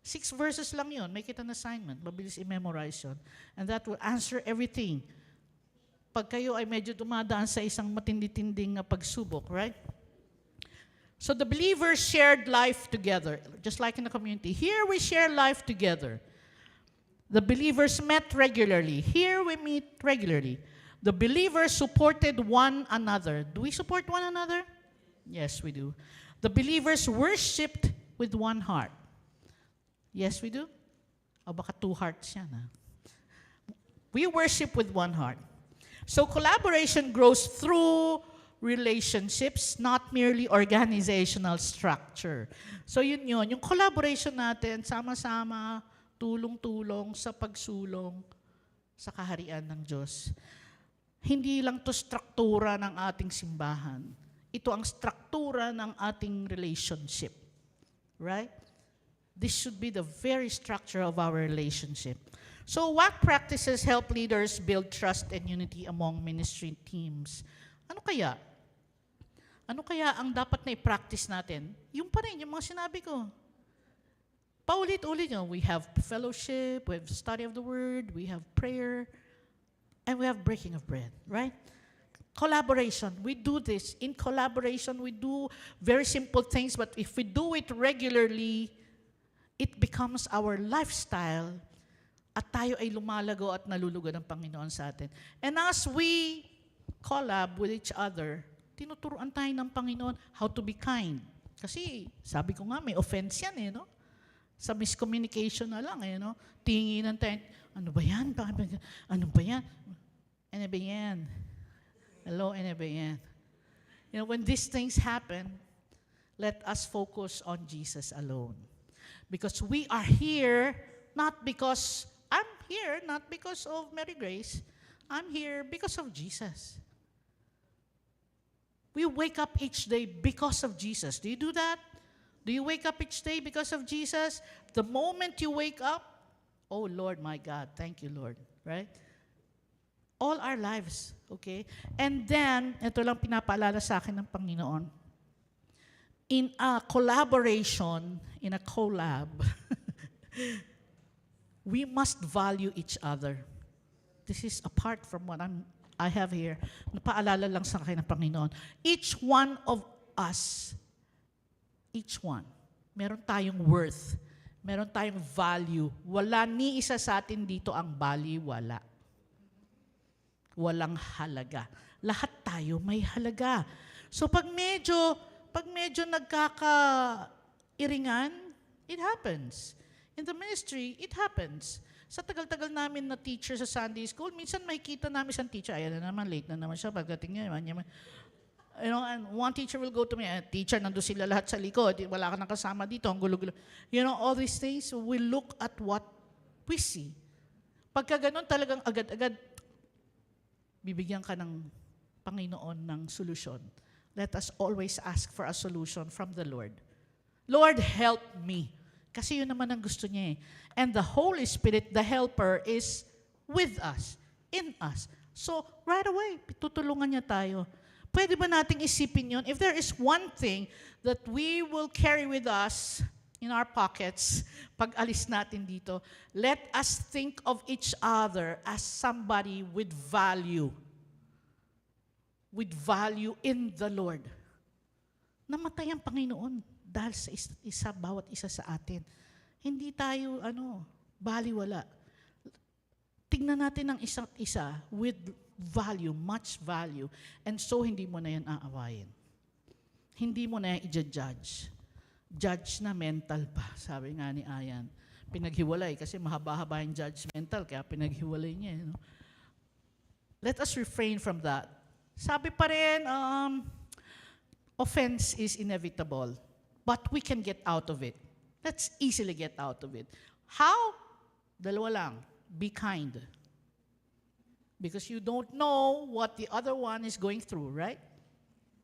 6 verses lang yun. Make it an assignment. Mabilis i-memorize yun. And that will answer everything. Pag kayo ay medyo dumadaan sa isang matindi-tinding pagsubok, right? So the believers shared life together, just like in the community. Here we share life together. The believers met regularly. Here we meet regularly. The believers supported one another. Do we support one another? Yes, we do. The believers worshipped with one heart. Yes, we do. O baka 2 hearts yan. We worship with one heart. So collaboration grows through relationships, not merely organizational structure. So yun. Yung collaboration natin, sama-sama, tulong-tulong sa pagsulong sa kaharian ng Diyos. Hindi lang to struktura ng ating simbahan. Ito ang struktura ng ating relationship. Right? This should be the very structure of our relationship. So what practices help leaders build trust and unity among ministry teams? Ano kaya? Ano kaya ang dapat na i-practice natin? Yung pa rin, yung mga sinabi ko. Paulit-ulit, we have fellowship, we have study of the Word, we have prayer, and we have breaking of bread, right? Collaboration. We do this. In collaboration, we do very simple things, but if we do it regularly, it becomes our lifestyle at tayo ay lumalago at nalulugod ng Panginoon sa atin. And as we collab with each other, tinuturuan tayo ng Panginoon how to be kind. Kasi sabi ko nga, may offense yan eh, no? Sa miscommunication na lang eh, no? Tinginan tayo, ano ba yan? Ano ba yan? Ano ba yan? Hello, ano ba yan? You know, when these things happen, Let us focus on Jesus alone. Because we are here, not because, I'm here not because of Mary Grace. I'm here because of Jesus. We wake up each day because of Jesus. Do you do that? Do you wake up each day because of Jesus? The moment you wake up, oh Lord, my God, thank you, Lord. Right? All our lives, okay? And then, ito lang pinapaalala sa akin ng Panginoon. In a collaboration, in a collab, we must value each other. This is apart from what I have here. Napaalala lang sa akin ng Panginoon. Each one of us, each one, meron tayong worth, meron tayong value. Wala ni isa sa atin dito ang baliwala. Walang halaga. Lahat tayo may halaga. So pag medyo nagkaka-iringan, it happens. In the ministry, it happens. Sa tagal-tagal namin na teacher sa Sunday school, minsan makikita namin isang teacher, ayan na naman, late na naman siya, pagdating niya, you know, and one teacher will go to me, teacher, nandun sila lahat sa likod, wala ka nang kasama dito, ang gulo-gulo. You know, all these things, we look at what we see. Pagka ganun talagang agad-agad, bibigyan ka ng Panginoon ng solusyon. Let us always ask for a solution from the Lord. Lord, help me. Kasi yun naman ang gusto niya eh. And the Holy Spirit, the helper, is with us, in us. So, right away, tutulungan niya tayo. Pwede ba nating isipin yun? If there is one thing that we will carry with us in our pockets, pag alis natin dito, let us think of each other as somebody with value. With value in the Lord. Namatay ang Panginoon dahil sa isa, bawat isa sa atin. Hindi tayo, baliwala. Tingnan natin ang isa't isa with value, much value. And so, hindi mo na yan aawayin. Hindi mo na yan i-judge. Judge na mental pa, sabi nga ni Ayan. Pinaghiwalay kasi mahaba-haba yung judgmental, kaya pinaghiwalay niya. Let us refrain from that. Sabi pa rin, offense is inevitable, but we can get out of it. Let's easily get out of it. How? Dalawa lang. Be kind. Because you don't know what the other one is going through, right?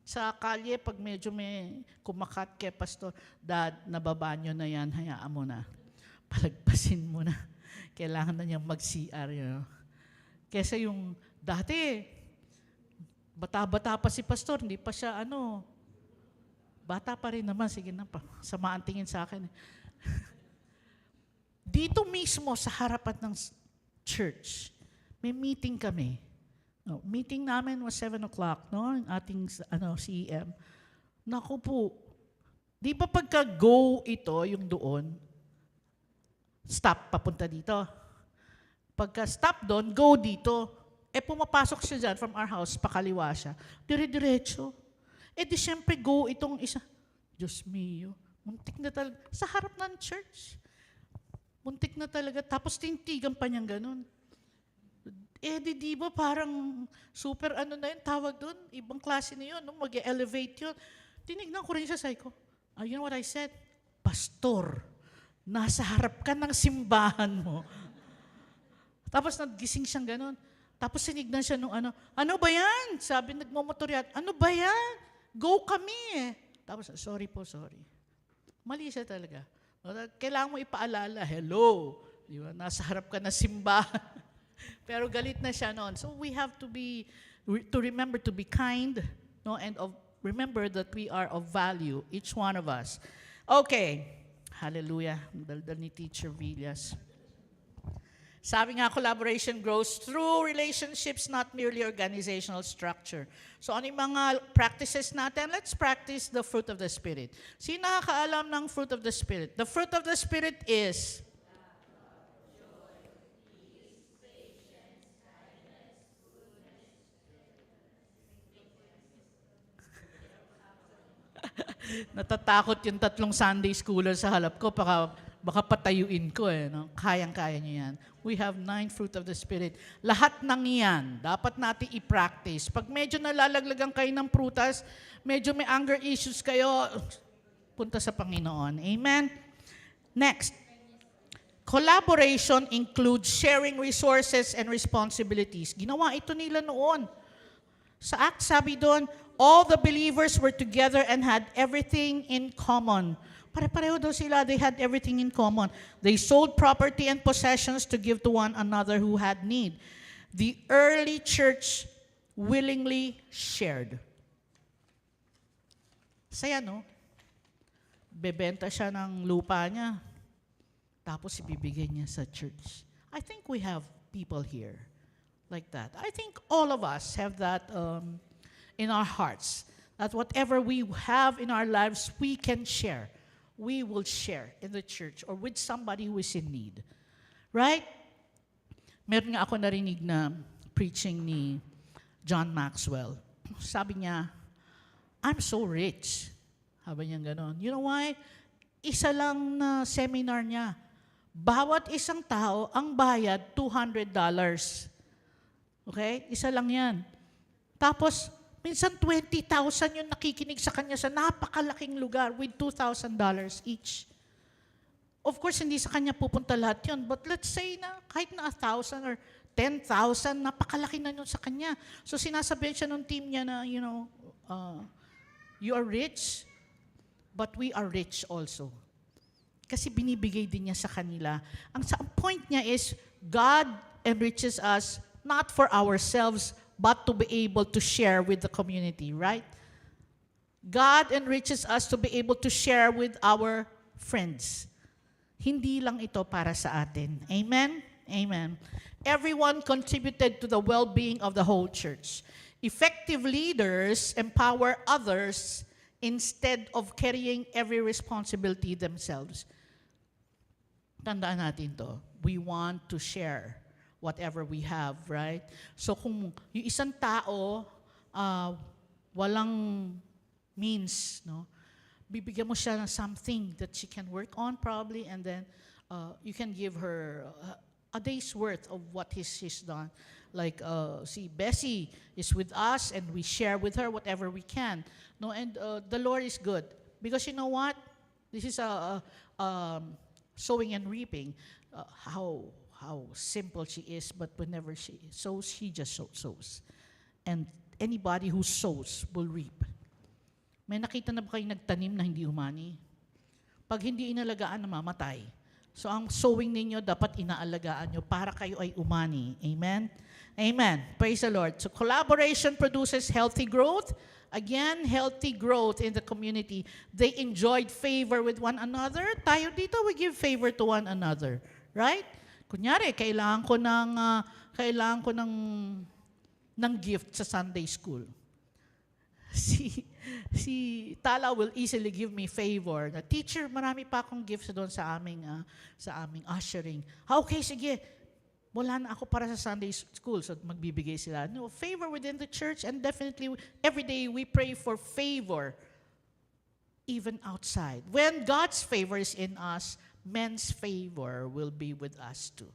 Sa kalye, pag medyo may kumakat kay pastor, Dad, nababa nyo na yan, hayaan mo na. Palagpasin mo na. Kailangan na niyang mag-CR, you know? Kesa yung dati, bata-bata pa si pastor, hindi pa siya bata pa rin naman, sige na pa, samaan tingin sa akin. Dito mismo sa harapan ng church, may meeting kami. No, meeting namin was 7 o'clock, no? Ang ating CEM. Naku po, di ba pagka-go ito, yung doon, stop, papunta dito. Pagka-stop doon, go dito. Pumapasok siya dyan from our house, pakaliwa siya. Dire-diretso. Di syempre go itong isa. Diyos mio, muntik na talaga. Sa harap ng church. Muntik na talaga. Tapos tintigan pa niyang ganun. Di ba parang super na yun, tawag doon. Ibang klase na yun, no? Mag-elevate yun. Tinignan ko rin siya, sabi ko, you know what I said? Pastor, nasa harap ka ng simbahan mo. Tapos nagising siyang ganun. Tapos sinignan siya nung ano ba yan? Sabi, nagmamotorya, ano ba yan? Go kami eh. Tapos, sorry. Mali siya talaga. Kailangan mo ipaalala, hello. Di ba? Nasa harap ka na simbahan. Pero galit na siya noon. So we have to remember to be kind, no? And remember that we are of value, each one of us. Okay. Hallelujah. Daldal ni Teacher Villas. Sabi nga, collaboration grows through relationships, not merely organizational structure. So ano yung mga practices natin? Let's practice the fruit of the Spirit. Sino nakakaalam ng fruit of the Spirit? The fruit of the Spirit is natatakot yung 3 Sunday schooler sa halap ko, baka patayuin ko no? Kayang-kaya niyo yan. We have 9 fruit of the Spirit. Lahat ng yan, dapat natin i-practice. Pag medyo nalalaglagan kayo ng prutas, medyo may anger issues kayo, punta sa Panginoon. Amen? Next. Collaboration includes sharing resources and responsibilities. Ginawa ito nila noon. Sa Acts, sabi doon, all the believers were together and had everything in common. Pare-pareho daw sila, they had everything in common. They sold property and possessions to give to one another who had need. The early church willingly shared. Saya, no? Bebenta siya ng lupa niya, tapos ibibigay niya sa church. I think we have people here like that. I think all of us have that in our hearts, that whatever we have in our lives, we can share. We will share in the church or with somebody who is in need. Right? Meron nga ako narinig na preaching ni John Maxwell. Sabi niya, I'm so rich. Sabi niya gano'n. You know why? Isa lang na seminar niya. Bawat isang tao, ang bayad, $200. Okay? Isa lang yan. Tapos, minsan 20,000 yung nakikinig sa kanya sa napakalaking lugar with $2,000 each. Of course, hindi sa kanya pupunta lahat yun. But let's say na kahit na 1,000 or 10,000, napakalaki na yun sa kanya. So sinasabihan siya ng team niya na, you know, you are rich, but we are rich also. Kasi binibigay din niya sa kanila. Ang point niya is, God enriches us not for ourselves, but to be able to share with the community, right? God enriches us to be able to share with our friends. Hindi lang ito para sa atin. Amen? Amen. Everyone contributed to the well-being of the whole church. Effective leaders empower others instead of carrying every responsibility themselves. Tandaan natin to. We want to share whatever we have, right? So kung yung isang tao, walang means, no? Bibigyan mo siya ng something that she can work on probably, and then you can give her a day's worth of what she's done. Like, see, Bessie is with us, and we share with her whatever we can. No, and the Lord is good. Because you know what? This is a sowing and reaping. How simple she is, but whenever she sows, she just sows. And anybody who sows will reap. May nakita na ba kayong nagtanim na hindi umani? Pag hindi inalagaan, namamatay. So ang sowing ninyo, dapat inaalagaan nyo para kayo ay umani. Amen? Amen. Praise the Lord. So collaboration produces healthy growth. Again, healthy growth in the community. They enjoyed favor with one another. Tayo dito, we give favor to one another. Right? Kunyari, kailangan ko ng gift sa Sunday school. Si Tala will easily give me favor. Na, teacher, marami pa akong gifts doon sa aming ushering. Okay, sige. Wala na ako para sa Sunday school, so magbibigay sila. No, favor within the church, and definitely every day we pray for favor even outside. When God's favor is in us, men's favor will be with us too.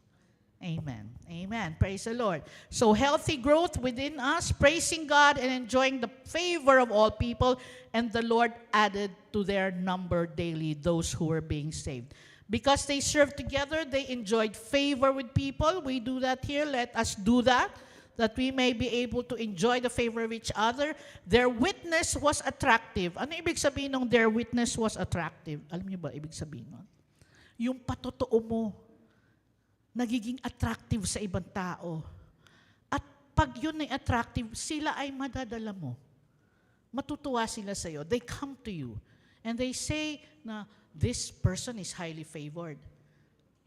Amen. Amen. Praise the Lord. So healthy growth within us, praising God and enjoying the favor of all people, and the Lord added to their number daily those who were being saved. Because they served together, they enjoyed favor with people. We do that here. Let us do that we may be able to enjoy the favor of each other. Their witness was attractive. Ano ibig sabihin ng their witness was attractive? Alam niyo ba ibig sabihin nun? Yung patotoo mo, nagiging attractive sa ibang tao. At pag yun ay attractive, sila ay madadala mo. Matutuwa sila sa'yo. They come to you. And they say na, this person is highly favored.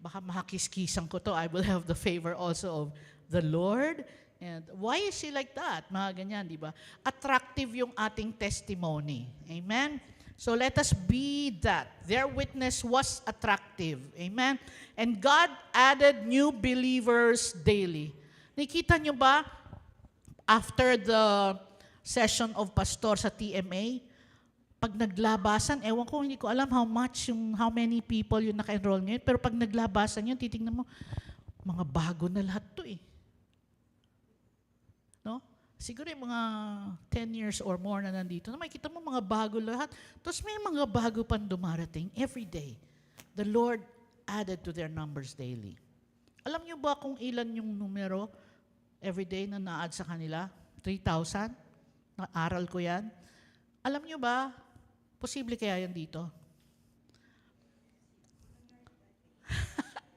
Baka mahakiskisan ko to, I will have the favor also of the Lord. And why is she like that? Mga ganyan, di ba? Attractive yung ating testimony. Amen? So let us be that. Their witness was attractive. Amen? And God added new believers daily. Nakita nyo ba, after the session of pastor sa TMA, pag naglabasan, ewan ko, hindi ko alam how many people yung naka-enroll ngayon, pero pag naglabasan yun, titingnan mo, mga bago na lahat to eh. No? siguro yung mga 10 years or more na nandito, na makikita mo mga bago lahat. Tapos may mga bago pang dumarating every day. The Lord added to their numbers daily. Alam niyo ba kung ilan yung numero every day na na-add sa kanila? 3,000? Naaral ko yan. Alam niyo ba, posible kaya yan dito?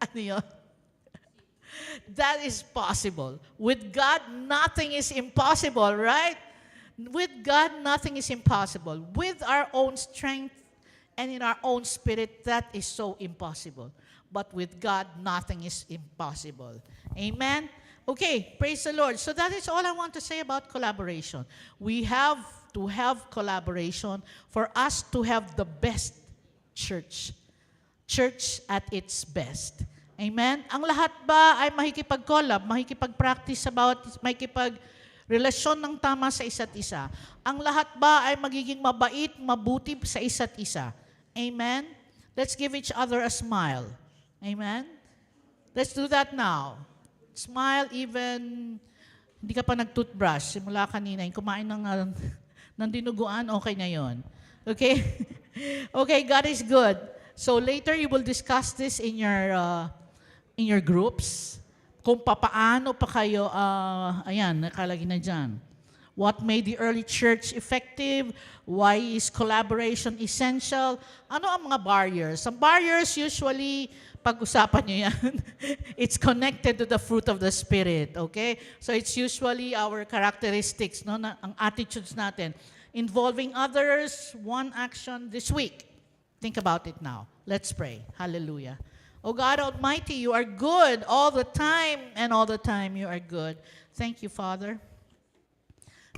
Ano yun? That is possible. With God, nothing is impossible, right? With God, nothing is impossible. With our own strength and in our own spirit, that is so impossible. But with God, nothing is impossible. Amen? Okay, praise the Lord. So that is all I want to say about collaboration. We have to have collaboration for us to have the best church. Church at its best. Amen? Ang lahat ba ay makikipag-collab, makikipag-practice about, makikipag-relasyon ng tama sa isa't isa? Ang lahat ba ay magiging mabait, mabuti sa isa't isa? Amen? Let's give each other a smile. Amen? Let's do that now. Smile even hindi ka pa nag-toothbrush. Simula kanina, yung kumain ng dinuguan, okay na yun. Okay? Okay, God is good. So later you will discuss this in your groups. Kung papaano pa kayo, ayan, nakalagay na dyan. What made the early church effective? Why is collaboration essential? Ano ang mga barriers? Ang barriers usually, pag-usapan nyo yan, it's connected to the fruit of the Spirit, okay? So it's usually our characteristics, no, ang attitudes natin. Involving others, one action this week. Think about it now. Let's pray. Hallelujah. Oh God Almighty, you are good all the time, and all the time you are good. Thank you, Father,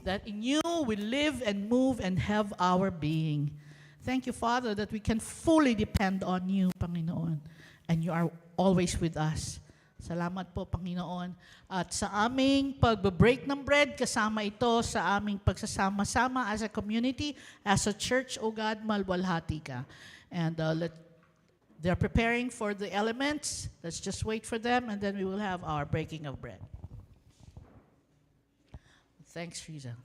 that in you we live and move and have our being. Thank you, Father, that we can fully depend on you, Panginoon, and you are always with us. Salamat po, Panginoon. At sa aming pag-break ng bread, kasama ito sa aming pagsasama-sama as a community, as a church, O God, malwalhati ka. And they're preparing for the elements. Let's just wait for them, and then we will have our breaking of bread. Thanks, Frieza.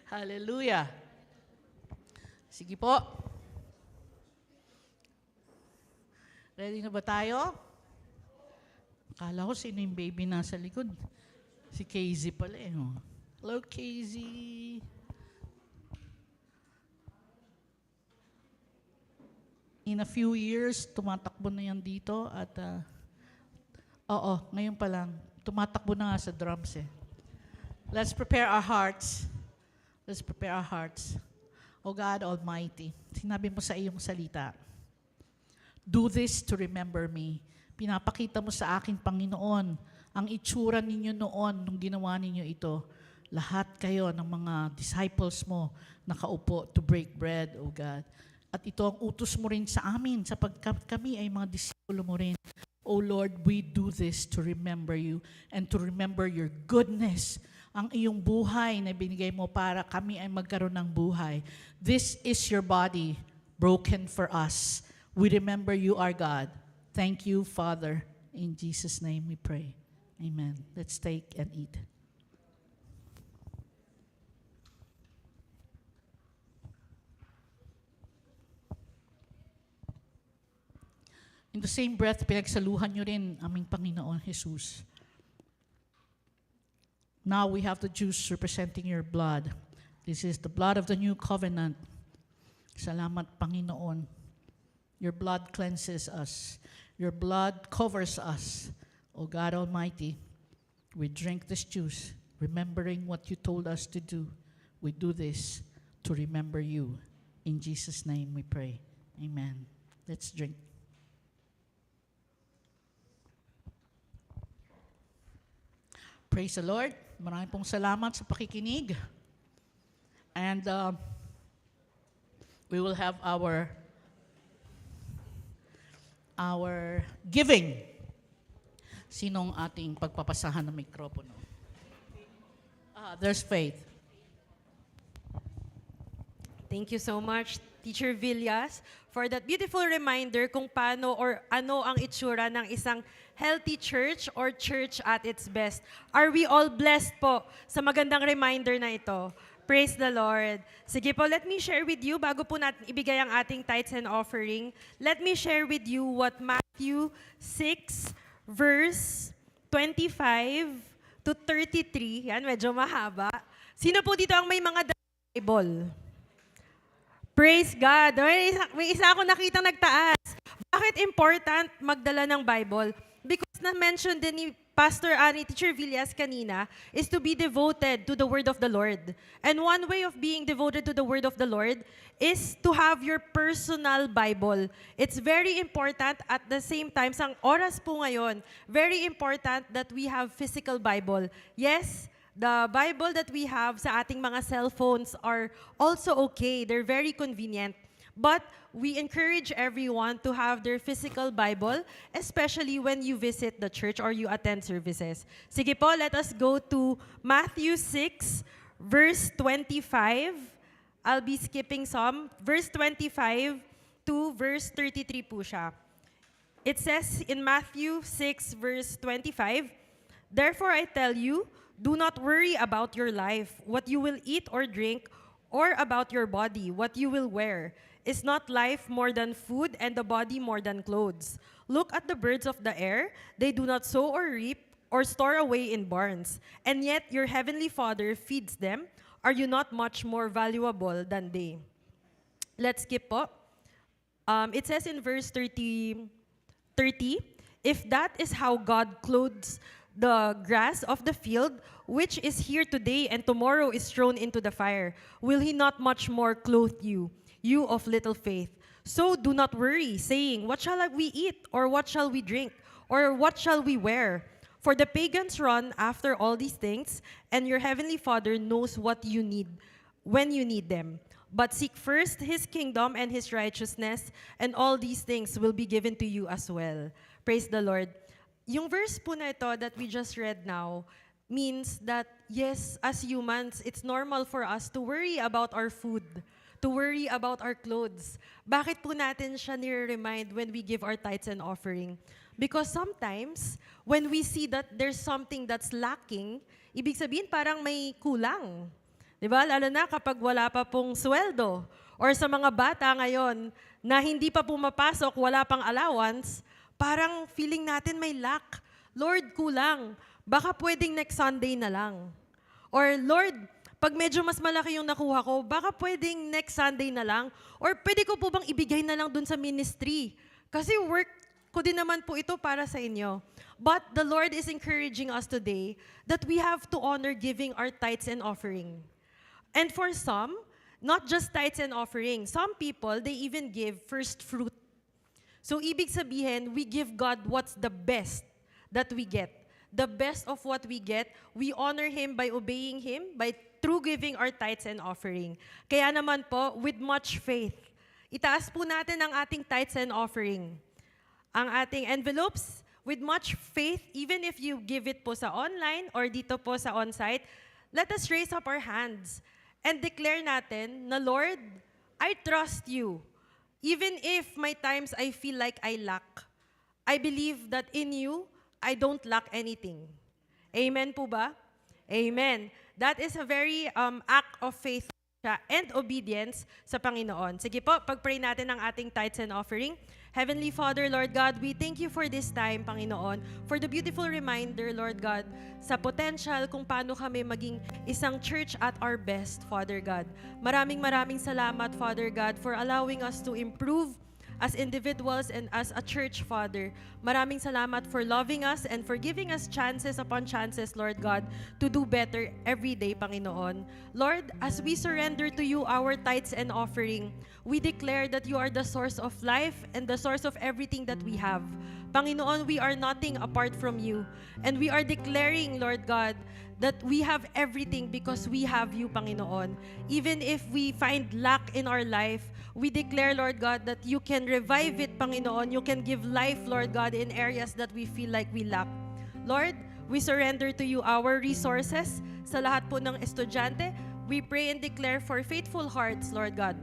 Hallelujah. Sige po. Ready na ba tayo? Akala ko sino yung baby nasa likod. Si Casey pala eh. Oh. Hello, Casey. In a few years, tumatakbo na yan dito at ngayon pa lang, tumatakbo na nga sa drums eh. Let's prepare our hearts. Let's prepare our hearts. O God Almighty, sinabi mo sa iyong salita, do this to remember me. Pinapakita mo sa akin, Panginoon, ang itsura ninyo noon nung ginawa ninyo ito. Lahat kayo ng mga disciples mo nakaupo to break bread, O God. At ito ang utos mo rin sa amin sapagkat kami ay mga disipulo mo rin. O Lord, we do this to remember you and to remember your goodness, ang iyong buhay na binigay mo para kami ay magkaroon ng buhay. This is your body broken for us. We remember you are God. Thank you, Father. In Jesus' name we pray. Amen. Let's take and eat. In the same breath, pinagsaluhan nyo rin aming Panginoon Jesus. Now we have the juice representing your blood. This is the blood of the new covenant. Salamat, Panginoon. Your blood cleanses us. Your blood covers us. O God Almighty, we drink this juice, remembering what you told us to do. We do this to remember you. In Jesus' name we pray. Amen. Let's drink. Praise the Lord. Maraming pong salamat sa pakikinig. And we will have our giving. Sinong ating pagpapasahan ng mikropono? There's Faith. Thank you so much, Teacher Villas, for that beautiful reminder kung paano or ano ang itsura ng isang healthy church or church at its best. Are we all blessed po sa magandang reminder na ito? Praise the Lord. Sige po, let me share with you, bago po natin ibigay ang ating tithes and offering, let me share with you what Matthew 6, verse 25 to 33, yan, medyo mahaba. Sino po dito ang may mga Bible? Praise God. May isa ako nakita nagtaas. Bakit important magdala ng Bible? Because na-mention din ni Pastor Ani, Teacher Villas kanina, is to be devoted to the Word of the Lord. And one way of being devoted to the Word of the Lord is to have your personal Bible. It's very important at the same time, sang oras po ngayon, very important that we have physical Bible. Yes, the Bible that we have sa ating mga cellphones are also okay. They're very convenient. But we encourage everyone to have their physical Bible, especially when you visit the church or you attend services. Sige po, let us go to Matthew 6, verse 25. I'll be skipping some. Verse 25 to verse 33 po siya. It says in Matthew 6, verse 25, "Therefore I tell you, do not worry about your life, what you will eat or drink, or about your body, what you will wear. Is not life more than food, and the body more than clothes? Look at the birds of the air. They do not sow or reap or store away in barns, and yet your heavenly Father feeds them. Are you not much more valuable than they?" Let's skip po. It says in verse 30, "If that is how God clothes the grass of the field, which is here today and tomorrow is thrown into the fire, will he not much more clothe you, you of little faith? So do not worry, saying, what shall we eat, or what shall we drink, or what shall we wear? For the pagans run after all these things, and your heavenly Father knows what you need when you need them. But seek first his kingdom and his righteousness, and all these things will be given to you as well." Praise the Lord. Yung verse po na ito that we just read now means that, yes, as humans, it's normal for us to worry about our food, to worry about our clothes. Bakit po natin siya nire-remind when we give our tithes and offering? Because sometimes, when we see that there's something that's lacking, ibig sabihin parang may kulang. Diba? Lalo na kapag wala pa pong sweldo. Or sa mga bata ngayon na hindi pa pumapasok, wala pang allowance, parang feeling natin may lack. Lord, kulang. Baka pwedeng next Sunday na lang. Or Lord, pag medyo mas malaki yung nakuha ko, baka pwedeng next Sunday na lang. Or pwede ko po bang ibigay na lang dun sa ministry? Kasi work ko din naman po ito para sa inyo. But the Lord is encouraging us today that we have to honor giving our tithes and offering. And for some, not just tithes and offering, some people, they even give first fruit. So, ibig sabihin, we give God what's the best that we get. The best of what we get, we honor Him by obeying Him, by through giving our tithes and offering. Kaya naman po, with much faith, itaas po natin ang ating tithes and offering. Ang ating envelopes, with much faith, even if you give it po sa online or dito po sa on-site, let us raise up our hands and declare natin na, Lord, I trust you. Even if my times I feel like I lack, I believe that in you, I don't lack anything. Amen po ba? Amen. That is a very act of faith and obedience sa Panginoon. Sige po, pag-pray natin ang ating tithes and offering. Heavenly Father, Lord God, we thank you for this time, Panginoon, for the beautiful reminder, Lord God, sa potential kung paano kami maging isang church at our best, Father God. Maraming salamat, Father God, for allowing us to improve as individuals and as a church, Father. Maraming salamat for loving us and for giving us chances upon chances, Lord God, to do better every day, Panginoon. Lord, as we surrender to you our tithes and offering, we declare that you are the source of life and the source of everything that we have. Panginoon, we are nothing apart from you. And we are declaring, Lord God, that we have everything because we have you, Panginoon. Even if we find lack in our life, we declare, Lord God, that you can revive it, Panginoon. You can give life, Lord God, in areas that we feel like we lack. Lord, we surrender to you our resources. Sa lahat po ng estudyante, we pray and declare for faithful hearts, Lord God,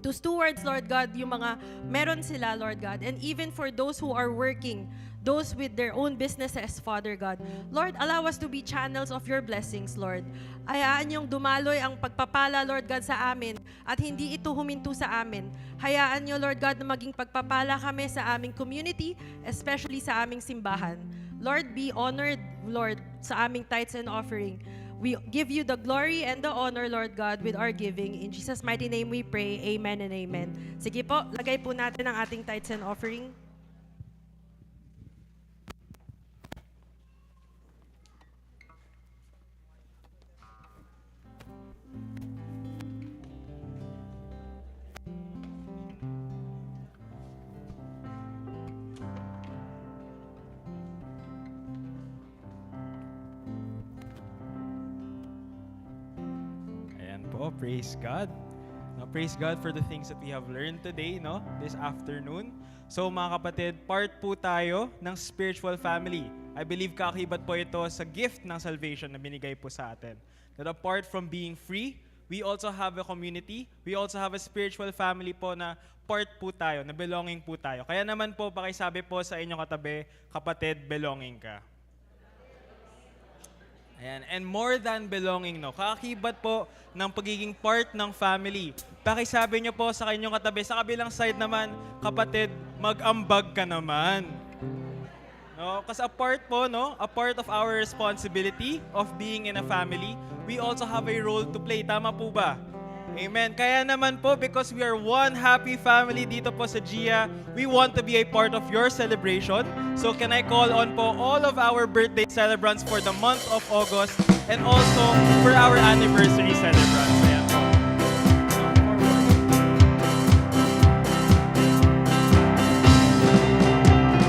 to stewards, Lord God, yung mga meron sila, Lord God, and even for those who are working, those with their own businesses, Father God. Lord, allow us to be channels of your blessings, Lord. Hayaan niyong dumaloy ang pagpapala, Lord God, sa amin at hindi ito huminto sa amin. Hayaan niyo, Lord God, na maging pagpapala kami sa aming community, especially sa aming simbahan. Lord, be honored, Lord, sa aming tithes and offering. We give you the glory and the honor, Lord God, with our giving. In Jesus' mighty name we pray. Amen and amen. Sige po, lagay po natin ang ating tithes and offering. Ayan po, praise God. No, praise God for the things that we have learned today, no? This afternoon. So mga kapatid, part po tayo ng spiritual family. I believe kaakibat po ito sa gift ng salvation na binigay po sa atin. That apart from being free, we also have a community. We also have a spiritual family po na part po tayo, na belonging po tayo. Kaya naman po, pakisabi po sa inyong katabi, kapatid, belonging ka. Ayan. And more than belonging, no? Kaakibat po ng pagiging part ng family. Pakisabi nyo po sa kanyang katabi, sa kabilang side naman, kapatid, mag-ambag ka naman. No? Kasi a part po, no? A part of our responsibility of being in a family, we also have a role to play. Tama po ba? Amen. Kaya naman po, because we are one happy family dito po sa GIA, we want to be a part of your celebration. So can I call on po all of our birthday celebrants for the month of August and also for our anniversary celebrants. Ayan po.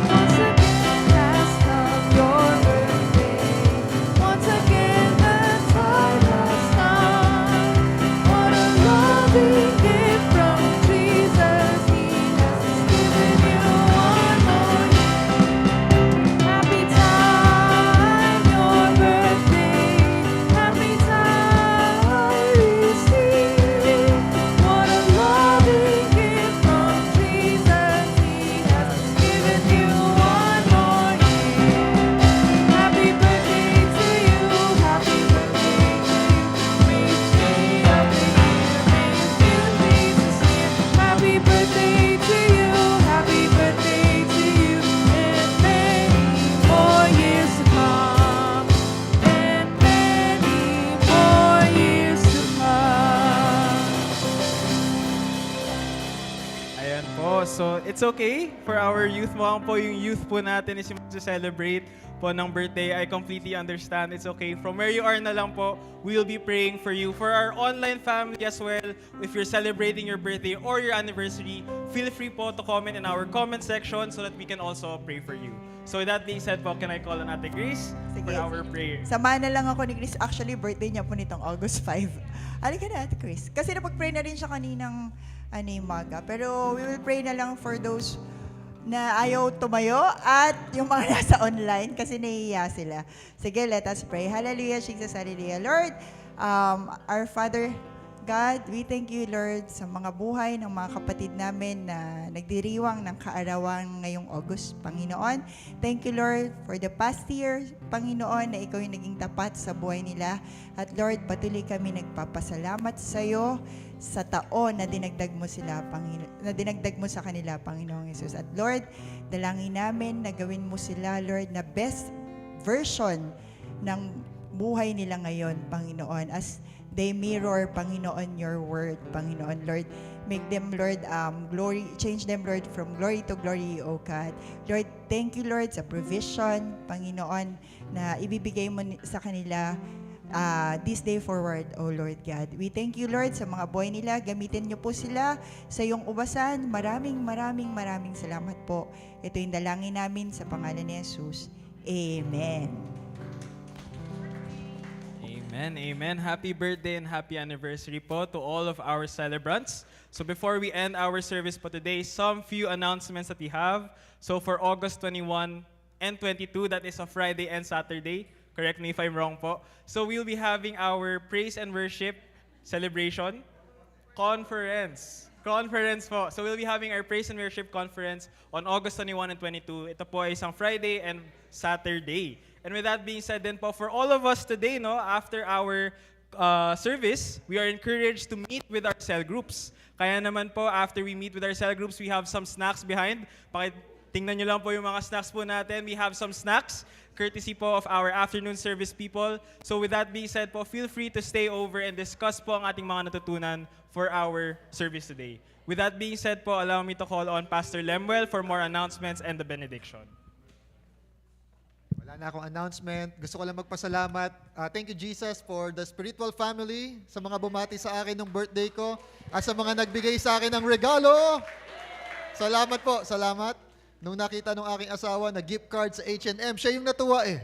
Once again, has come your birthday. Once again, the time has come. What a loving gift from Jesus. He has given you one more year. Happy time, your birthday. Happy time we receive. What a loving gift from Jesus. He has given you one more year. Happy birthday to you. Happy birthday to you. May each day of the year bring you Jesus here. Happy birthday to you. Happy birthday to you. And many more years to come. And many more years to come. Ayan po. So, it's okay for our youth. Mukhang po yung youth po natin is yung celebrate po ng birthday. I completely understand. It's okay. From where you are na lang po, we will be praying for you. For our online family as well, if you're celebrating your birthday or your anniversary, feel free po to comment in our comment section so that we can also pray for you. So with that being said po, can I call on Ate Grace for Sige. our prayer? Samahan na lang ako ni Chris. Actually, birthday niya po nitong August 5. Halika na, Ate Chris. Kasi napag-pray na rin siya kaninang maga. Pero we will pray na lang for those na ayaw tumayo at yung mga nasa online kasi nahihiya sila. Sige, let us pray. Hallelujah, Jesus, hallelujah. Lord, our Father, God, we thank you, Lord, sa mga buhay ng mga kapatid namin na nagdiriwang ng kaarawan ngayong August, Panginoon. Thank you, Lord, for the past year, Panginoon, na ikaw yung naging tapat sa buhay nila. At Lord, patuloy kami nagpapasalamat sa iyo sa taon na dinagdag mo sila, na dinagdag mo sa kanila, Panginoong Yesus. At Lord, dalangin namin na gawin mo sila, Lord, na best version ng buhay nila ngayon, Panginoon, as they mirror, Panginoon, your word, Panginoon, Lord. Make them, Lord, glory, change them, Lord, from glory to glory, O God. Lord, thank you, Lord, sa provision, Panginoon, na ibibigay mo sa kanila this day forward, O Lord God. We thank you, Lord, sa mga buhay nila. Gamitin niyo po sila sa iyong ubasan. Maraming salamat po. Ito yung dalangin namin sa pangalan ni Jesus. Amen. Amen, amen. Happy birthday and happy anniversary po to all of our celebrants. So before we end our service po today, some few announcements that we have. So for August 21, and 22. That is a Friday and Saturday. Correct me if I'm wrong po. So we'll be having our praise and worship celebration conference. Conference po. So we'll be having our praise and worship conference on August 21 and 22. Ito po ay isang Friday and Saturday. And with that being said then po, for all of us today, no, after our service, we are encouraged to meet with our cell groups. Kaya naman po, after we meet with our cell groups, we have some snacks behind. Tingnan nyo lang po yung mga snacks po natin. We have some snacks, courtesy po of our afternoon service people. So with that being said po, feel free to stay over and discuss po ang ating mga natutunan for our service today. With that being said po, allow me to call on Pastor Lemuel for more announcements and the benediction. Wala na akong announcement. Gusto ko lang magpasalamat. Thank you, Jesus, for the spiritual family, sa mga bumati sa akin ng birthday ko, at sa mga nagbigay sa akin ng regalo. Salamat po, salamat. Nung nakita ng aking asawa na gift card sa H&M, siya yung natuwa eh.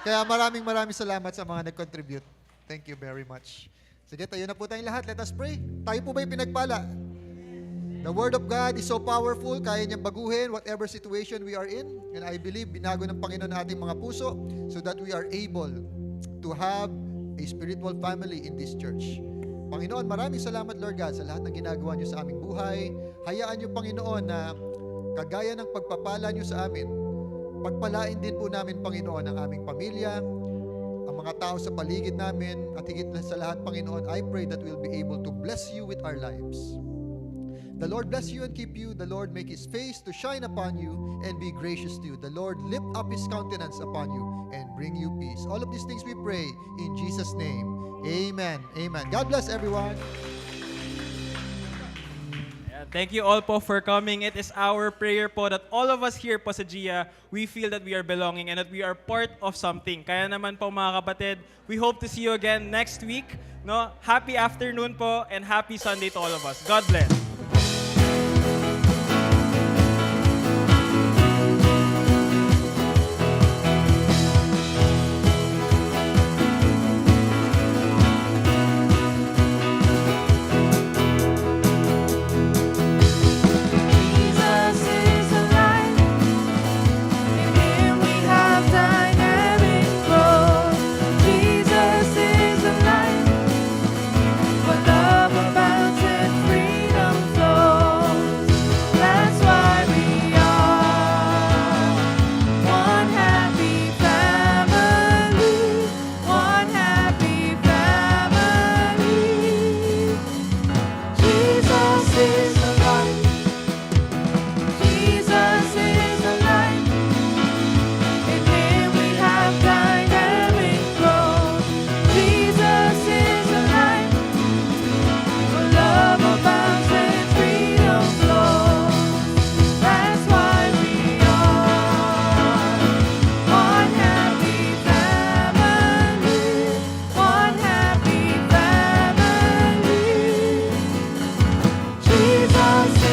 Kaya maraming salamat sa mga nag-contribute. Thank you very much. Sige, tayo na po tayong lahat. Let us pray. Tayo po ba'y pinagpala? The Word of God is so powerful, kaya niyang baguhin whatever situation we are in. And I believe, binago ng Panginoon ang ating mga puso so that we are able to have a spiritual family in this church. Panginoon, maraming salamat, Lord God, sa lahat ng ginagawa niyo sa aming buhay. Hayaan niyo, Panginoon, na kagaya ng pagpapala niyo sa amin, pagpalain din po namin, Panginoon, ang aming pamilya, ang mga tao sa paligid namin, at higit na sa lahat, Panginoon, I pray that we'll be able to bless you with our lives. The Lord bless you and keep you. The Lord make His face to shine upon you and be gracious to you. The Lord lift up His countenance upon you and bring you peace. All of these things we pray in Jesus' name. Amen. Amen. God bless everyone. Thank you all po for coming. It is our prayer po that all of us here po sa GIA, we feel that we are belonging and that we are part of something. Kaya naman po mga kapatid, we hope to see you again next week. No? Happy afternoon po and happy Sunday to all of us. God bless.